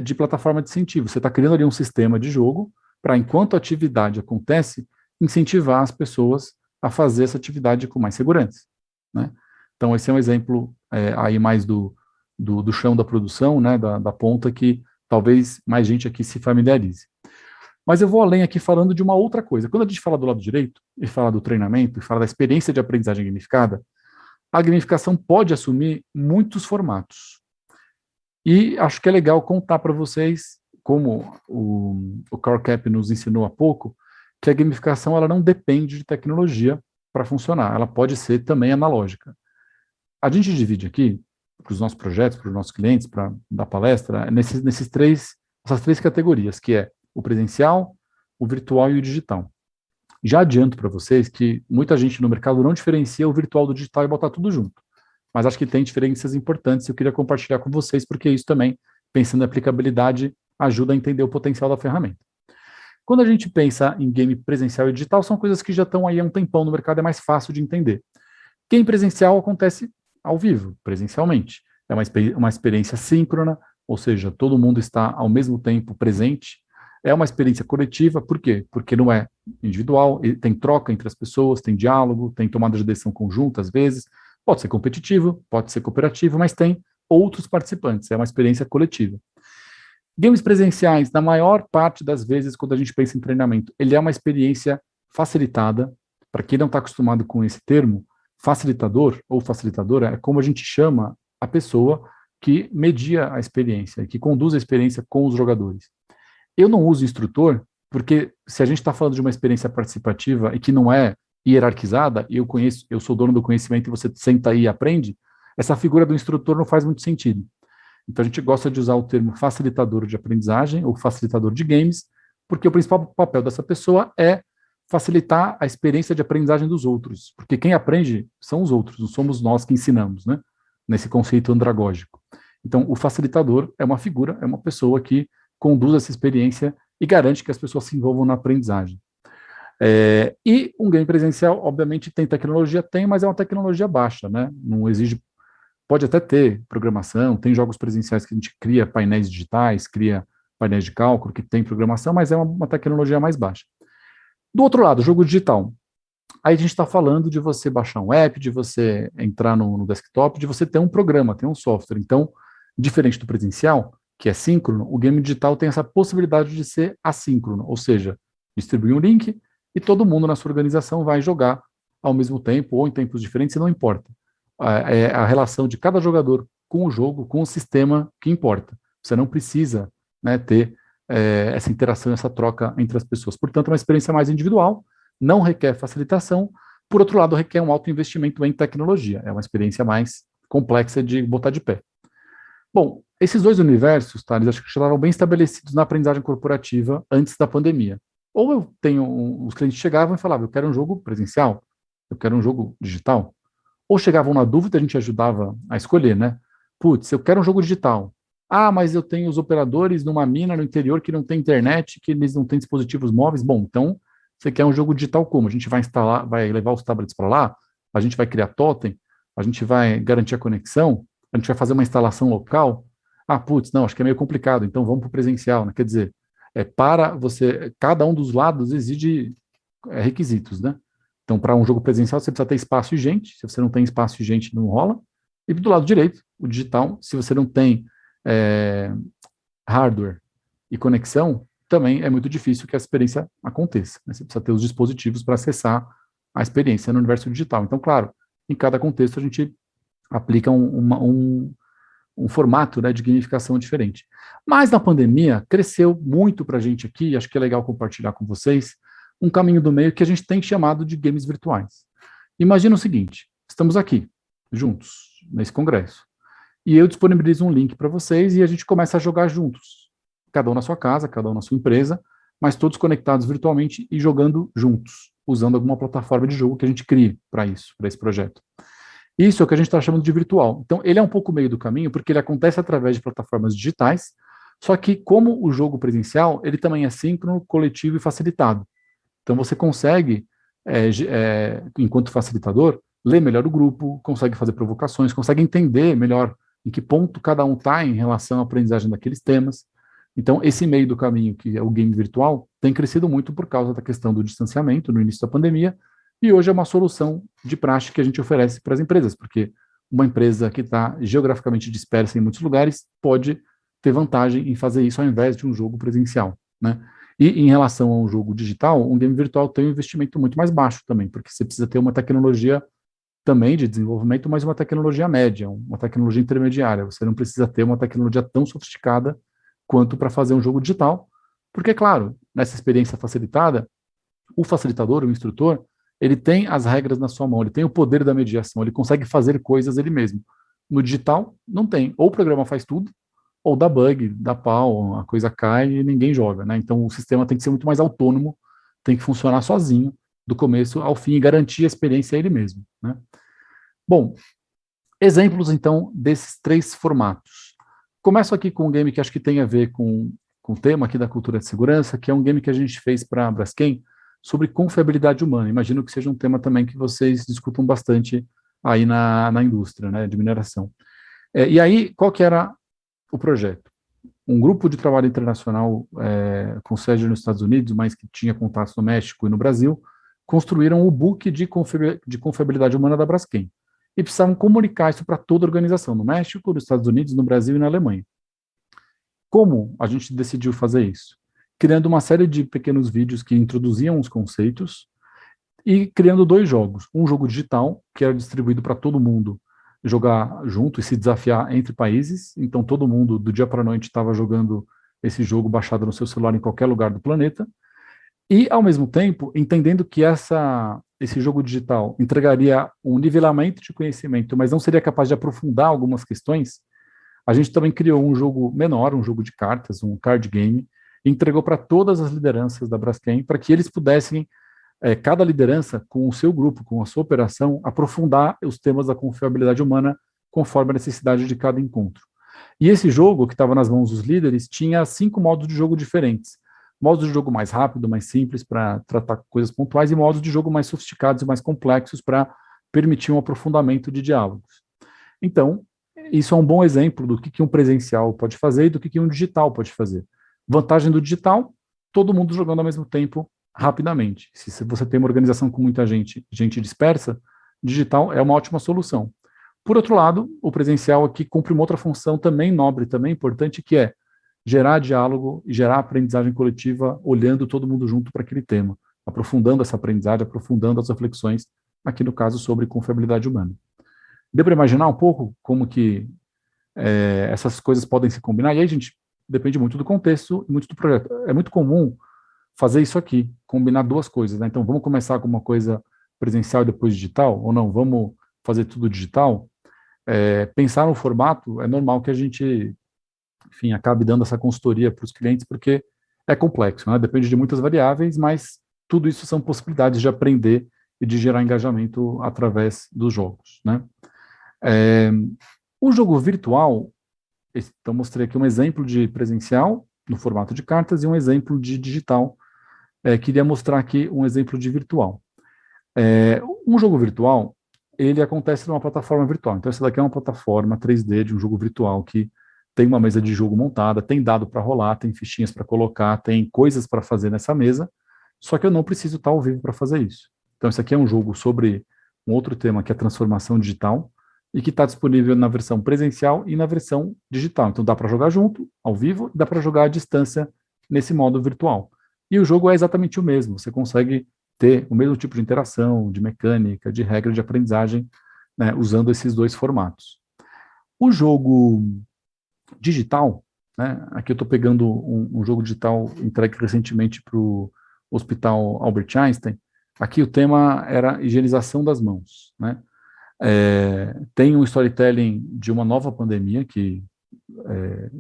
de plataforma de incentivo. Você está criando ali um sistema de jogo para, enquanto a atividade acontece, incentivar as pessoas a fazer essa atividade com mais segurança, né? Então, esse é um exemplo aí mais do chão da produção, né, da ponta, que talvez mais gente aqui se familiarize. Mas eu vou além aqui falando de uma outra coisa. Quando a gente fala do lado direito, e fala do treinamento, e fala da experiência de aprendizagem gamificada, a gamificação pode assumir muitos formatos. E acho que é legal contar para vocês, como o Carl Cap nos ensinou há pouco, que a gamificação ela não depende de tecnologia para funcionar, ela pode ser também analógica. A gente divide aqui, para os nossos projetos, para os nossos clientes, para dar palestra, nessas três categorias, que é o presencial, o virtual e o digital. Já adianto para vocês que muita gente no mercado não diferencia o virtual do digital e botar tudo junto. Mas acho que tem diferenças importantes e eu queria compartilhar com vocês, porque isso também, pensando em aplicabilidade, ajuda a entender o potencial da ferramenta. Quando a gente pensa em game presencial e digital, são coisas que já estão aí há um tempão no mercado, é mais fácil de entender. Game presencial acontece ao vivo, presencialmente. É uma experiência síncrona, ou seja, todo mundo está ao mesmo tempo presente. É uma experiência coletiva, por quê? Porque não é individual, tem troca entre as pessoas, tem diálogo, tem tomada de decisão conjunta, às vezes. Pode ser competitivo, pode ser cooperativo, mas tem outros participantes, é uma experiência coletiva. Games presenciais, na maior parte das vezes, quando a gente pensa em treinamento, ele é uma experiência facilitada. Para quem não está acostumado com esse termo, facilitador ou facilitadora é como a gente chama a pessoa que media a experiência, que conduz a experiência com os jogadores. Eu não uso instrutor, porque se a gente está falando de uma experiência participativa e que não é hierarquizada, eu sou dono do conhecimento e você senta aí e aprende, essa figura do instrutor não faz muito sentido. Então a gente gosta de usar o termo facilitador de aprendizagem ou facilitador de games, porque o principal papel dessa pessoa é facilitar a experiência de aprendizagem dos outros, porque quem aprende são os outros, não somos nós que ensinamos, né? Nesse conceito andragógico. Então, o facilitador é uma figura, é uma pessoa que conduz essa experiência e garante que as pessoas se envolvam na aprendizagem. E um game presencial, obviamente, tem tecnologia, mas é uma tecnologia baixa, né? Não exige, pode até ter programação, tem jogos presenciais que a gente cria painéis digitais, cria painéis de cálculo que tem programação, mas é uma tecnologia mais baixa. Do outro lado, jogo digital. Aí a gente está falando de você baixar um app, de você entrar no desktop, de você ter um programa, ter um software. Então, diferente do presencial, que é síncrono, o game digital tem essa possibilidade de ser assíncrono, ou seja, distribuir um link e todo mundo na sua organização vai jogar ao mesmo tempo ou em tempos diferentes, e não importa. É a relação de cada jogador com o jogo, com o sistema que importa. Você não precisa, né, ter essa interação, essa troca entre as pessoas. Portanto, é uma experiência mais individual, não requer facilitação, por outro lado, requer um alto investimento em tecnologia. É uma experiência mais complexa de botar de pé. Bom, esses dois universos, tá, eles acho que já estavam bem estabelecidos na aprendizagem corporativa antes da pandemia. Ou eu tenho, os clientes chegavam e falavam, eu quero um jogo presencial, eu quero um jogo digital. Ou chegavam na dúvida, a gente ajudava a escolher, né? Putz, eu quero um jogo digital. Ah, mas eu tenho os operadores numa mina no interior que não tem internet, que eles não têm dispositivos móveis. Bom, então, você quer um jogo digital como? A gente vai instalar, vai levar os tablets para lá, a gente vai criar totem, a gente vai garantir a conexão, a gente vai fazer uma instalação local. Ah, putz, não, acho que é meio complicado, então vamos para o presencial, né? Quer dizer, para você, cada um dos lados exige requisitos, né? Então, para um jogo presencial, você precisa ter espaço e gente. Se você não tem espaço e gente, não rola. E do lado direito, o digital, se você não tem hardware e conexão, também é muito difícil que a experiência aconteça, né? Você precisa ter os dispositivos para acessar a experiência no universo digital. Então, claro, em cada contexto a gente aplica um formato, né, de gamificação diferente. Mas na pandemia, cresceu muito para a gente aqui, acho que é legal compartilhar com vocês, um caminho do meio que a gente tem chamado de games virtuais. Imagina o seguinte, estamos aqui, juntos, nesse congresso, e eu disponibilizo um link para vocês e a gente começa a jogar juntos, cada um na sua casa, cada um na sua empresa, mas todos conectados virtualmente e jogando juntos, usando alguma plataforma de jogo que a gente crie para isso, para esse projeto. Isso é o que a gente está chamando de virtual. Então, ele é um pouco meio do caminho, porque ele acontece através de plataformas digitais, só que, como o jogo presencial, ele também é síncrono, coletivo e facilitado. Então, você consegue, enquanto facilitador, ler melhor o grupo, consegue fazer provocações, consegue entender melhor em que ponto cada um está em relação à aprendizagem daqueles temas. Então, esse meio do caminho, que é o game virtual, tem crescido muito por causa da questão do distanciamento no início da pandemia, e hoje é uma solução de praxe que a gente oferece para as empresas, porque uma empresa que está geograficamente dispersa em muitos lugares pode ter vantagem em fazer isso ao invés de um jogo presencial, né? E em relação a um jogo digital, um game virtual tem um investimento muito mais baixo também, porque você precisa ter uma tecnologia também de desenvolvimento, mas uma tecnologia média, uma tecnologia intermediária. Você não precisa ter uma tecnologia tão sofisticada quanto para fazer um jogo digital, porque, claro, nessa experiência facilitada, o facilitador, o instrutor, ele tem as regras na sua mão, ele tem o poder da mediação, ele consegue fazer coisas ele mesmo. No digital, não tem. Ou o programa faz tudo, ou dá bug, dá pau, a coisa cai e ninguém joga, né? Então o sistema tem que ser muito mais autônomo, tem que funcionar sozinho, do começo ao fim, e garantir a experiência a ele mesmo, né? Bom, exemplos então desses três formatos. Começo aqui com um game que acho que tem a ver com o tema aqui da cultura de segurança, que é um game que a gente fez para a Braskem, sobre confiabilidade humana. Imagino que seja um tema também que vocês discutam bastante aí na indústria, né, de mineração. E aí, qual que era o projeto? Um grupo de trabalho internacional com sede nos Estados Unidos, mas que tinha contatos no México e no Brasil, construíram o book de confiabilidade humana da Braskem. E precisavam comunicar isso para toda a organização, no México, nos Estados Unidos, no Brasil e na Alemanha. Como a gente decidiu fazer isso? Criando uma série de pequenos vídeos que introduziam os conceitos e criando dois jogos. Um jogo digital, que era distribuído para todo mundo jogar junto e se desafiar entre países. Então, todo mundo, do dia para a noite, estava jogando esse jogo baixado no seu celular em qualquer lugar do planeta. E, ao mesmo tempo, entendendo que esse jogo digital entregaria um nivelamento de conhecimento, mas não seria capaz de aprofundar algumas questões, a gente também criou um jogo menor, um jogo de cartas, um card game, e entregou para todas as lideranças da Braskem, para que eles pudessem, cada liderança, com o seu grupo, com a sua operação, aprofundar os temas da confiabilidade humana conforme a necessidade de cada encontro. E esse jogo, que estava nas mãos dos líderes, tinha 5 modos de jogo diferentes. Modos de jogo mais rápido, mais simples, para tratar coisas pontuais, e modos de jogo mais sofisticados e mais complexos, para permitir um aprofundamento de diálogos. Então, isso é um bom exemplo do que um presencial pode fazer e do que um digital pode fazer. Vantagem do digital, todo mundo jogando ao mesmo tempo, rapidamente. Se você tem uma organização com muita gente dispersa, digital é uma ótima solução. Por outro lado, o presencial aqui cumpre uma outra função também nobre, também importante, que é gerar diálogo e gerar aprendizagem coletiva, olhando todo mundo junto para aquele tema, aprofundando essa aprendizagem, aprofundando as reflexões, aqui no caso sobre confiabilidade humana. Deu para imaginar um pouco como que essas coisas podem se combinar? E aí, gente, depende muito do contexto e muito do projeto. É muito comum fazer isso aqui, combinar duas coisas, né? Então, vamos começar com uma coisa presencial e depois digital, ou não, vamos fazer tudo digital. Pensar no formato, é normal que a gente, enfim, acabe dando essa consultoria para os clientes, porque é complexo, né? Depende de muitas variáveis, mas tudo isso são possibilidades de aprender e de gerar engajamento através dos jogos, né? O jogo virtual, então mostrei aqui um exemplo de presencial, no formato de cartas, e um exemplo de digital. Queria mostrar aqui um exemplo de virtual. Um jogo virtual, ele acontece numa plataforma virtual. Então, essa daqui é uma plataforma 3D de um jogo virtual que tem uma mesa de jogo montada, tem dado para rolar, tem fichinhas para colocar, tem coisas para fazer nessa mesa, só que eu não preciso estar ao vivo para fazer isso. Então, esse aqui é um jogo sobre um outro tema, que é transformação digital, e que está disponível na versão presencial e na versão digital. Então, dá para jogar junto, ao vivo, e dá para jogar à distância nesse modo virtual. E o jogo é exatamente o mesmo, você consegue ter o mesmo tipo de interação, de mecânica, de regra de aprendizagem, né, usando esses dois formatos. O jogo digital, né, aqui eu estou pegando um jogo digital entregue recentemente para o Hospital Albert Einstein. Aqui o tema era higienização das mãos, né? Tem um storytelling de uma nova pandemia que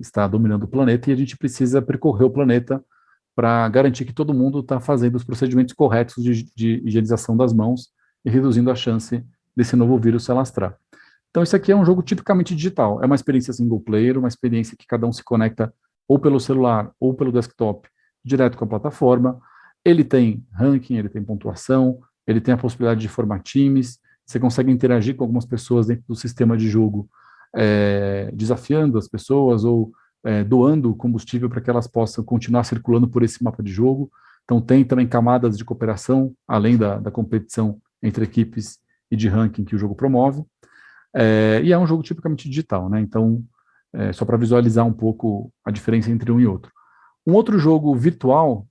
está dominando o planeta e a gente precisa percorrer o planeta para garantir que todo mundo está fazendo os procedimentos corretos de higienização das mãos e reduzindo a chance desse novo vírus se alastrar. Então, isso aqui é um jogo tipicamente digital. É uma experiência single player, uma experiência que cada um se conecta ou pelo celular ou pelo desktop, direto com a plataforma. Ele tem ranking, ele tem pontuação, ele tem a possibilidade de formar times, você consegue interagir com algumas pessoas dentro do sistema de jogo, desafiando as pessoas ou doando combustível para que elas possam continuar circulando por esse mapa de jogo. Então, tem também camadas de cooperação, além da competição entre equipes e de ranking que o jogo promove. E é um jogo tipicamente digital, né? Então, só para visualizar um pouco a diferença entre um e outro. Um outro jogo virtual,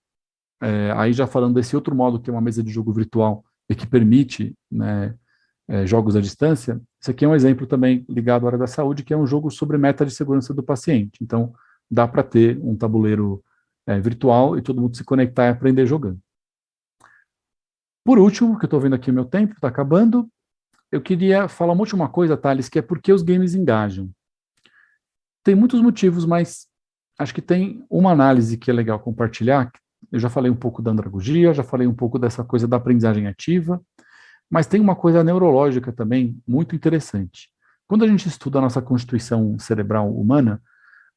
aí já falando desse outro modo, que é uma mesa de jogo virtual e que permite, né, jogos à distância, esse aqui é um exemplo também ligado à área da saúde, que é um jogo sobre meta de segurança do paciente. Então, dá para ter um tabuleiro virtual e todo mundo se conectar e aprender jogando. Por último, que eu estou vendo aqui o meu tempo, está acabando, eu queria falar uma última coisa, Thales, que é por que os games engajam. Tem muitos motivos, mas acho que tem uma análise que é legal compartilhar. Eu já falei um pouco da andragogia, já falei um pouco dessa coisa da aprendizagem ativa, mas tem uma coisa neurológica também muito interessante. Quando a gente estuda a nossa constituição cerebral humana,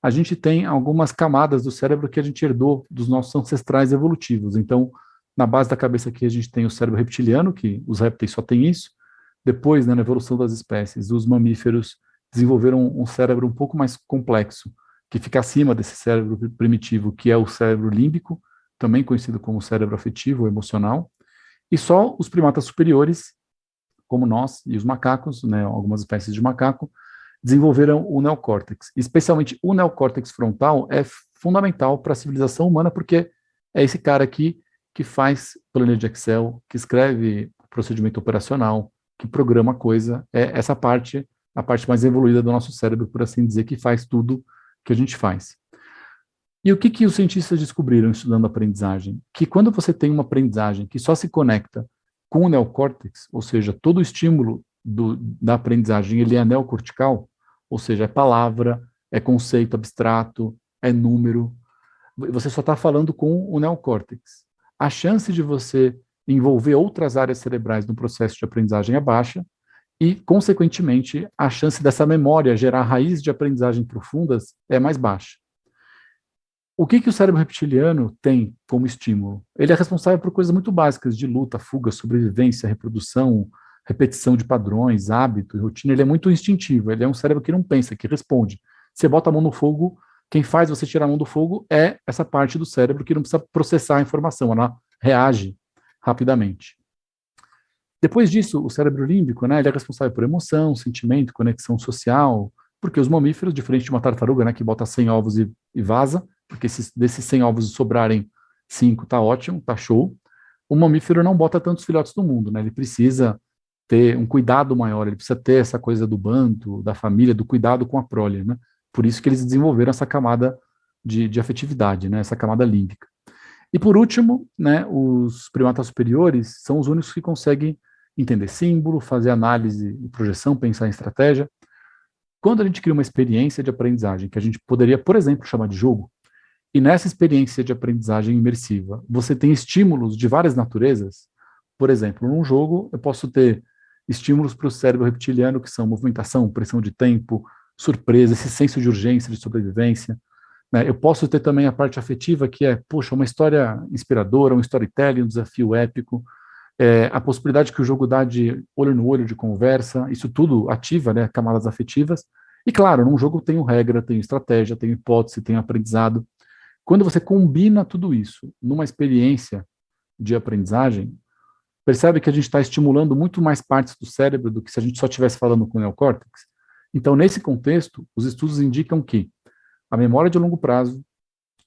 a gente tem algumas camadas do cérebro que a gente herdou dos nossos ancestrais evolutivos. Então, na base da cabeça aqui a gente tem o cérebro reptiliano, que os répteis só têm isso. Depois, né, na evolução das espécies, os mamíferos desenvolveram um cérebro um pouco mais complexo, que fica acima desse cérebro primitivo, que é o cérebro límbico, também conhecido como cérebro afetivo ou emocional. E só os primatas superiores, como nós e os macacos, né, algumas espécies de macaco, desenvolveram o neocórtex. Especialmente o neocórtex frontal é fundamental para a civilização humana, porque é esse cara aqui que faz planilha de Excel, que escreve procedimento operacional, que programa coisa, é essa parte, a parte mais evoluída do nosso cérebro, por assim dizer, que faz tudo que a gente faz. E o que os cientistas descobriram estudando aprendizagem? Que quando você tem uma aprendizagem que só se conecta com o neocórtex, ou seja, todo o estímulo da aprendizagem ele é neocortical, ou seja, é palavra, é conceito abstrato, é número, você só está falando com o neocórtex. A chance de você envolver outras áreas cerebrais no processo de aprendizagem é baixa e, consequentemente, a chance dessa memória gerar raízes de aprendizagem profundas é mais baixa. O que o cérebro reptiliano tem como estímulo? Ele é responsável por coisas muito básicas de luta, fuga, sobrevivência, reprodução, repetição de padrões, hábito e rotina. Ele é muito instintivo, ele é um cérebro que não pensa, que responde. Você bota a mão no fogo, quem faz você tirar a mão do fogo é essa parte do cérebro que não precisa processar a informação, ela reage rapidamente. Depois disso, o cérebro límbico, né, ele é responsável por emoção, sentimento, conexão social, porque os mamíferos, diferente de uma tartaruga, né, que bota 100 ovos e vaza, porque desses 100 ovos sobrarem 5, tá ótimo, tá show. O mamífero não bota tantos filhotes no mundo, né? Ele precisa ter um cuidado maior, ele precisa ter essa coisa do bando, da família, do cuidado com a prole, né? Por isso que eles desenvolveram essa camada de afetividade, né? Essa camada límbica. E por último, né, os primatas superiores são os únicos que conseguem entender símbolo, fazer análise e projeção, pensar em estratégia. Quando a gente cria uma experiência de aprendizagem, que a gente poderia, por exemplo, chamar de jogo, e nessa experiência de aprendizagem imersiva, você tem estímulos de várias naturezas. Por exemplo, num jogo, eu posso ter estímulos para o cérebro reptiliano, que são movimentação, pressão de tempo, surpresa, esse senso de urgência, de sobrevivência. Né? Eu posso ter também a parte afetiva, que é, poxa, uma história inspiradora, um storytelling, um desafio épico, a possibilidade que o jogo dá de olho no olho, de conversa, isso tudo ativa, né, camadas afetivas. E claro, num jogo tem regra, tem estratégia, tem hipótese, tem aprendizado. Quando você combina tudo isso numa experiência de aprendizagem, percebe que a gente está estimulando muito mais partes do cérebro do que se a gente só estivesse falando com o neocórtex. Então, nesse contexto, os estudos indicam que a memória de longo prazo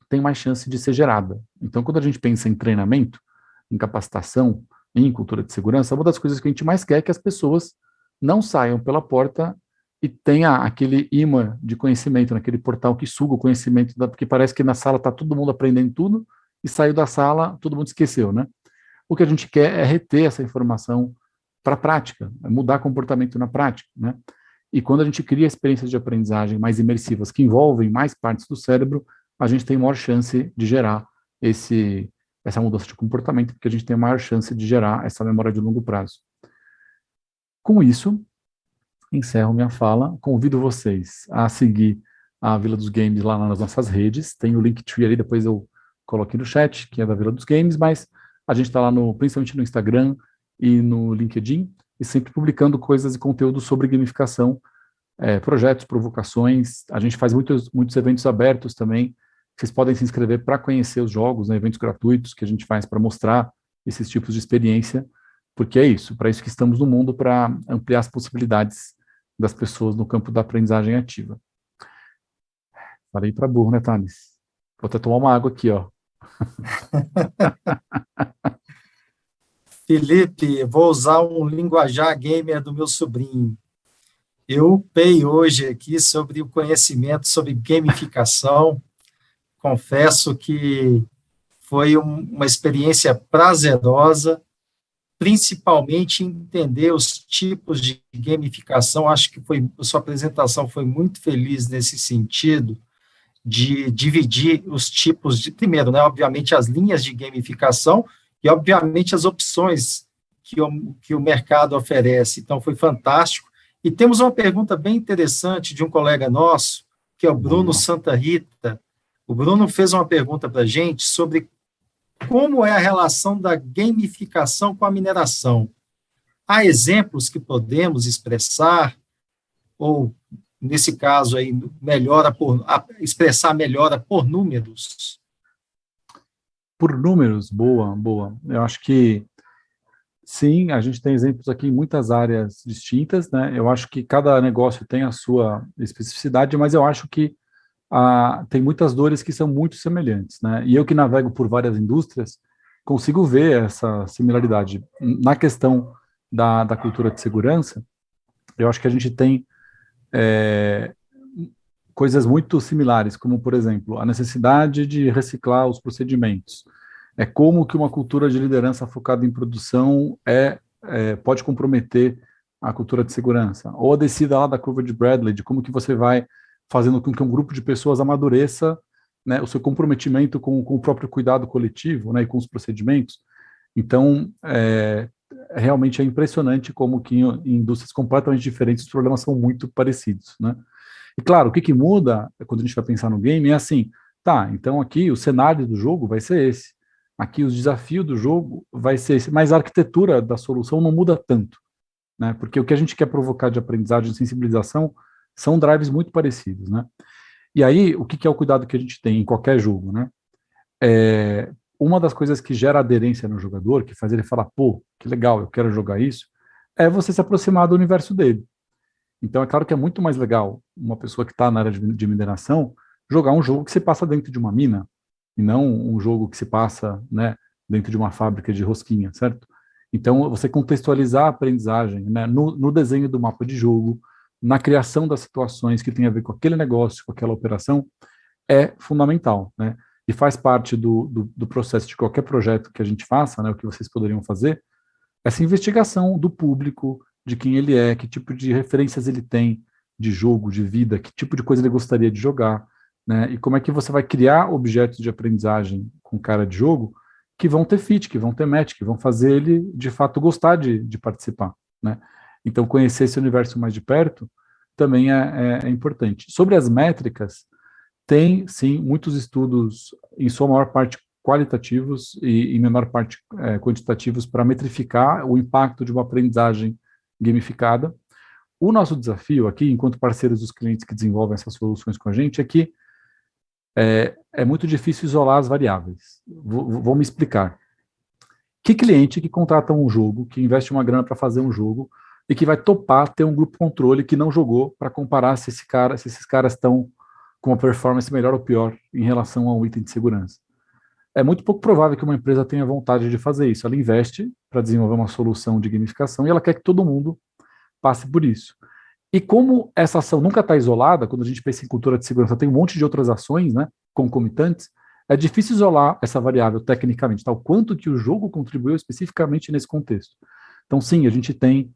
tem mais chance de ser gerada. Então, quando a gente pensa em treinamento, em capacitação, em cultura de segurança, uma das coisas que a gente mais quer é que as pessoas não saiam pela porta e tenha aquele imã de conhecimento, naquele portal que suga o conhecimento, porque parece que na sala está todo mundo aprendendo tudo, e saiu da sala, todo mundo esqueceu, né? O que a gente quer é reter essa informação para a prática, é mudar comportamento na prática, né? E quando a gente cria experiências de aprendizagem mais imersivas, que envolvem mais partes do cérebro, a gente tem maior chance de gerar essa mudança de comportamento, porque a gente tem maior chance de gerar essa memória de longo prazo. Com isso, encerro minha fala, convido vocês a seguir a Vila dos Games lá nas nossas redes, tem o Linktree ali, depois eu coloquei no chat, que é da Vila dos Games, mas a gente está lá principalmente no Instagram e no LinkedIn, e sempre publicando coisas e conteúdo sobre gamificação, projetos, provocações. A gente faz muitos eventos abertos também. Vocês podem se inscrever para conhecer os jogos, né, eventos gratuitos que a gente faz para mostrar esses tipos de experiência, porque é isso, para isso que estamos no mundo, para ampliar as possibilidades das pessoas no campo da aprendizagem ativa. Falei para burro, né, Thales? Vou até tomar uma água aqui, ó. Felipe, vou usar um linguajar gamer do meu sobrinho. Eu upei hoje aqui sobre o conhecimento sobre gamificação. Confesso que foi uma experiência prazerosa, principalmente entender os tipos de gamificação. Acho que a sua apresentação foi muito feliz nesse sentido, de dividir os tipos primeiro, né, obviamente, as linhas de gamificação e, obviamente, as opções que o mercado oferece. Então, foi fantástico. E temos uma pergunta bem interessante de um colega nosso, que é o Bruno Santa Rita. O Bruno fez uma pergunta para a gente sobre como é a relação da gamificação com a mineração. Há exemplos que podemos expressar, ou, nesse caso, aí, expressar melhora por números? Por números, boa. Eu acho que, sim, a gente tem exemplos aqui em muitas áreas distintas, né? Eu acho que cada negócio tem a sua especificidade, mas eu acho que tem muitas dores que são muito semelhantes, né? E eu que navego por várias indústrias, consigo ver essa similaridade. Na questão da cultura de segurança, eu acho que a gente tem coisas muito similares, como, por exemplo, a necessidade de reciclar os procedimentos. É como que uma cultura de liderança focada em produção pode comprometer a cultura de segurança. Ou a descida lá da curva de Bradley, de como que você vai fazendo com que um grupo de pessoas amadureça, né, o seu comprometimento com o próprio cuidado coletivo, né, e com os procedimentos. Então, realmente é impressionante como que em indústrias completamente diferentes os problemas são muito parecidos, né? E claro, o que muda quando a gente vai pensar no game é assim, tá, então aqui o cenário do jogo vai ser esse, aqui o desafio do jogo vai ser esse, mas a arquitetura da solução não muda tanto, né? Porque o que a gente quer provocar de aprendizagem e sensibilização são drives muito parecidos, né? E aí, o que é o cuidado que a gente tem em qualquer jogo, né? Uma das coisas que gera aderência no jogador, que faz ele falar, pô, que legal, eu quero jogar isso, é você se aproximar do universo dele. Então, é claro que é muito mais legal uma pessoa que está na área de mineração jogar um jogo que se passa dentro de uma mina, e não um jogo que se passa, né, dentro de uma fábrica de rosquinha, certo? Então, você contextualizar a aprendizagem, né, no desenho do mapa de jogo, na criação das situações que tem a ver com aquele negócio, com aquela operação, é fundamental, né? e faz parte do processo de qualquer projeto que a gente faça, né, o que vocês poderiam fazer, essa investigação do público, de quem ele é, que tipo de referências ele tem de jogo, de vida, que tipo de coisa ele gostaria de jogar, né, e como é que você vai criar objetos de aprendizagem com cara de jogo que vão ter fit, que vão ter match, que vão fazer ele, de fato, gostar de participar, né. Então, conhecer esse universo mais de perto também é importante. Sobre as métricas, tem, sim, muitos estudos, em sua maior parte qualitativos e em menor parte quantitativos, para metrificar o impacto de uma aprendizagem gamificada. O nosso desafio aqui, enquanto parceiros dos clientes que desenvolvem essas soluções com a gente, é que é muito difícil isolar as variáveis. Vou me explicar. Que cliente que contrata um jogo, que investe uma grana para fazer um jogo, e que vai topar ter um grupo controle que não jogou para comparar se esses caras estão com uma performance melhor ou pior em relação ao item de segurança? É muito pouco provável que uma empresa tenha vontade de fazer isso. Ela investe para desenvolver uma solução de gamificação e ela quer que todo mundo passe por isso. E como essa ação nunca está isolada, quando a gente pensa em cultura de segurança, tem um monte de outras ações, né, concomitantes, é difícil isolar essa variável tecnicamente, tá? O quanto que o jogo contribuiu especificamente nesse contexto. Então, sim, a gente tem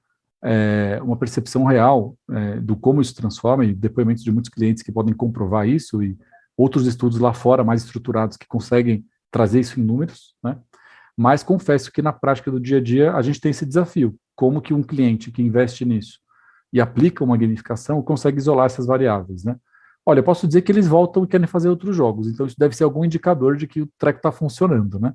uma percepção real do como isso transforma, e depoimentos de muitos clientes que podem comprovar isso, e outros estudos lá fora, mais estruturados, que conseguem trazer isso em números, né? Mas confesso que na prática do dia a dia a gente tem esse desafio, como que um cliente que investe nisso e aplica uma gamificação consegue isolar essas variáveis, né? Olha, eu posso dizer que eles voltam e querem fazer outros jogos, então isso deve ser algum indicador de que o treco está funcionando, né?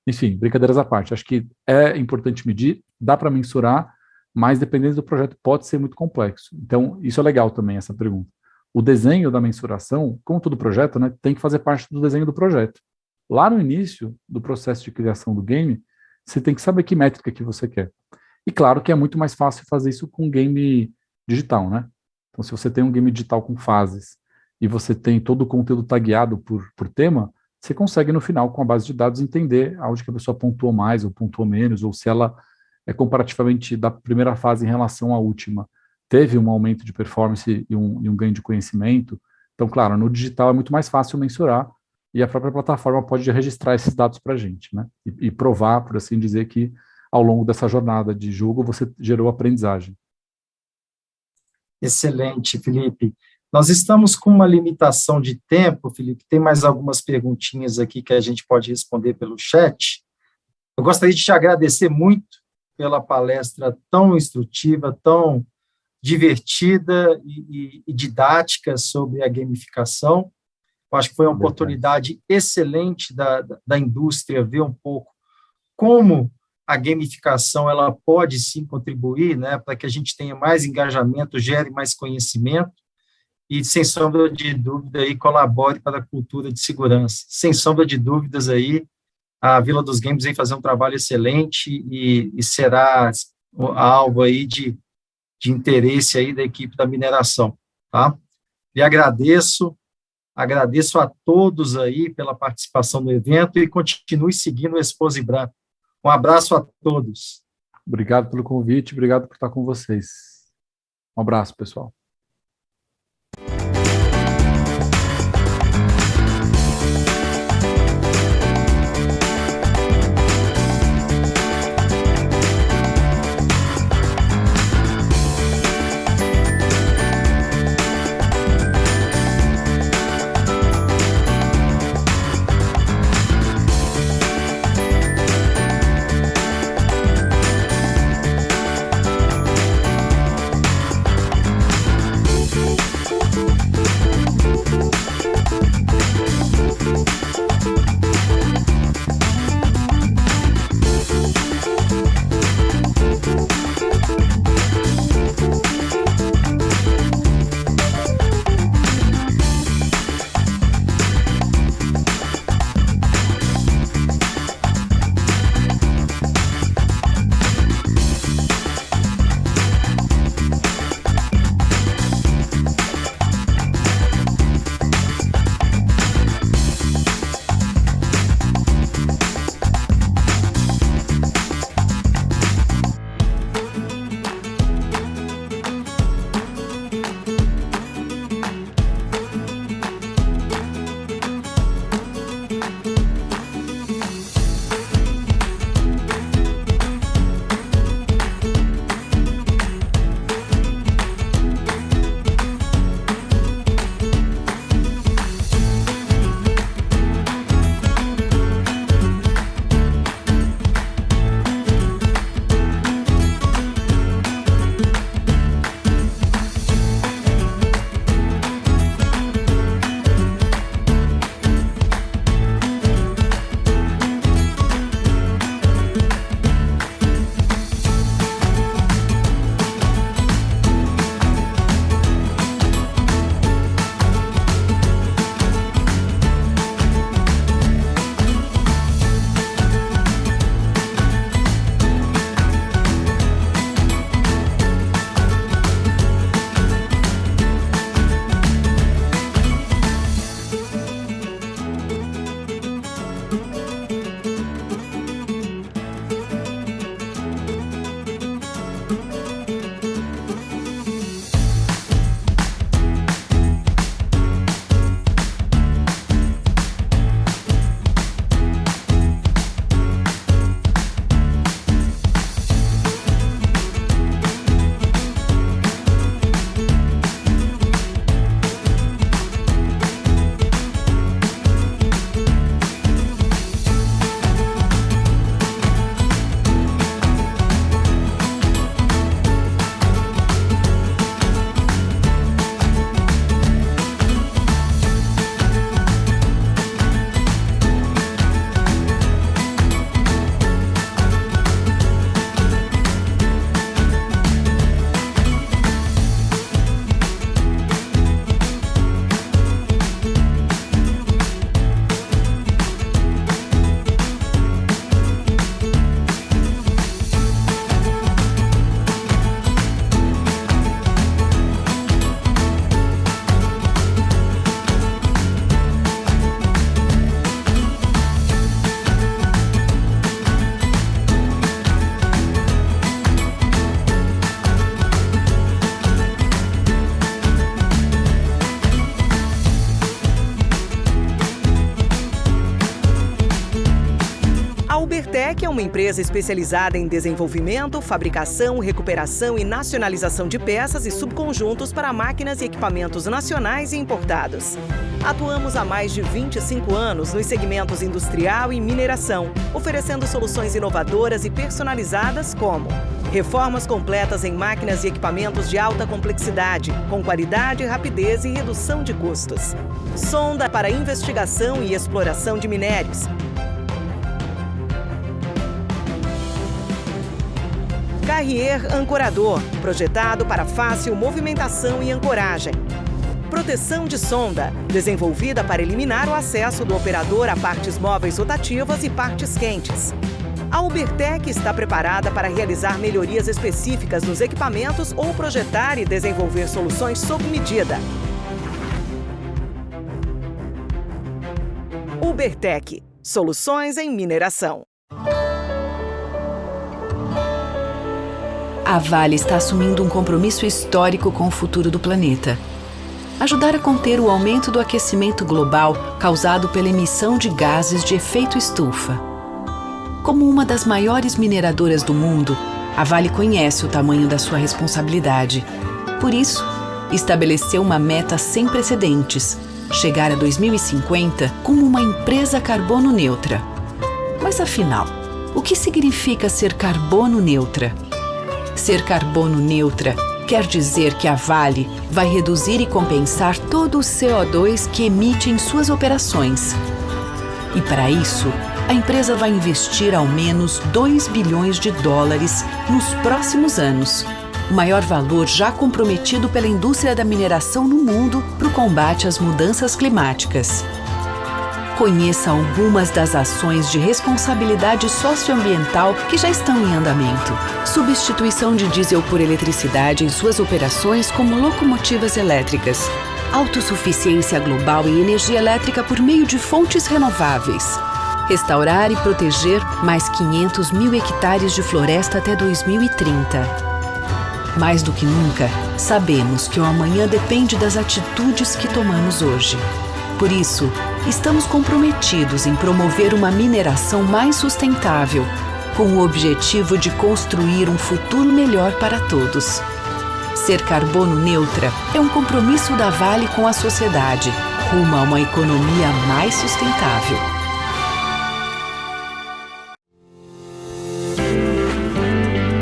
Enfim, brincadeiras à parte, acho que é importante medir, dá para mensurar, mas dependendo do projeto pode ser muito complexo. Então, isso é legal também, essa pergunta. O desenho da mensuração, como todo projeto, né, tem que fazer parte do desenho do projeto. Lá no início do processo de criação do game, você tem que saber que métrica que você quer. E claro que é muito mais fácil fazer isso com game digital, né? Então, se você tem um game digital com fases e você tem todo o conteúdo tagueado por tema, você consegue no final, com a base de dados, entender onde que a pessoa pontuou mais ou pontuou menos, ou se ela comparativamente da primeira fase em relação à última, teve um aumento de performance e um ganho de conhecimento. Então, claro, no digital é muito mais fácil mensurar e a própria plataforma pode registrar esses dados para a gente, né? E provar, por assim dizer, que ao longo dessa jornada de jogo você gerou aprendizagem. Excelente, Felipe. Nós estamos com uma limitação de tempo, Felipe. Tem mais algumas perguntinhas aqui que a gente pode responder pelo chat. Eu gostaria de te agradecer muito pela palestra tão instrutiva, tão divertida e didática sobre a gamificação. Eu acho que foi uma oportunidade excelente da indústria ver um pouco como a gamificação ela pode sim contribuir, né, para que a gente tenha mais engajamento, gere mais conhecimento e, sem sombra de dúvida, aí, colabore para a cultura de segurança. Sem sombra de dúvidas, aí, a Vila dos Games vem fazer um trabalho excelente e será alvo aí de interesse aí da equipe da mineração, tá? E agradeço a todos aí pela participação no evento e continue seguindo o Expose Branco. Um abraço a todos. Obrigado pelo convite, obrigado por estar com vocês. Um abraço, pessoal. uma empresa especializada em desenvolvimento, fabricação, recuperação e nacionalização de peças e subconjuntos para máquinas e equipamentos nacionais e importados. Atuamos há mais de 25 anos nos segmentos industrial e mineração, oferecendo soluções inovadoras e personalizadas como reformas completas em máquinas e equipamentos de alta complexidade, com qualidade, rapidez e redução de custos. Sonda para investigação e exploração de minérios. Carrier ancorador, projetado para fácil movimentação e ancoragem. Proteção de sonda, desenvolvida para eliminar o acesso do operador a partes móveis rotativas e partes quentes. A Ubertec está preparada para realizar melhorias específicas nos equipamentos ou projetar e desenvolver soluções sob medida. Ubertec, soluções em mineração. A Vale está assumindo um compromisso histórico com o futuro do planeta. Ajudar a conter o aumento do aquecimento global causado pela emissão de gases de efeito estufa. Como uma das maiores mineradoras do mundo, a Vale conhece o tamanho da sua responsabilidade. Por isso, estabeleceu uma meta sem precedentes: chegar a 2050 como uma empresa carbono neutra. Mas afinal, o que significa ser carbono neutra? Ser carbono neutra quer dizer que a Vale vai reduzir e compensar todo o CO2 que emite em suas operações. E para isso, a empresa vai investir ao menos $2 bilhões nos próximos anos, o maior valor já comprometido pela indústria da mineração no mundo para o combate às mudanças climáticas. Conheça algumas das ações de responsabilidade socioambiental que já estão em andamento. Substituição de diesel por eletricidade em suas operações como locomotivas elétricas. Autossuficiência global em energia elétrica por meio de fontes renováveis. Restaurar e proteger mais 500 mil hectares de floresta até 2030. Mais do que nunca, sabemos que o amanhã depende das atitudes que tomamos hoje. Por isso, estamos comprometidos em promover uma mineração mais sustentável, com o objetivo de construir um futuro melhor para todos. Ser carbono neutra é um compromisso da Vale com a sociedade, rumo a uma economia mais sustentável.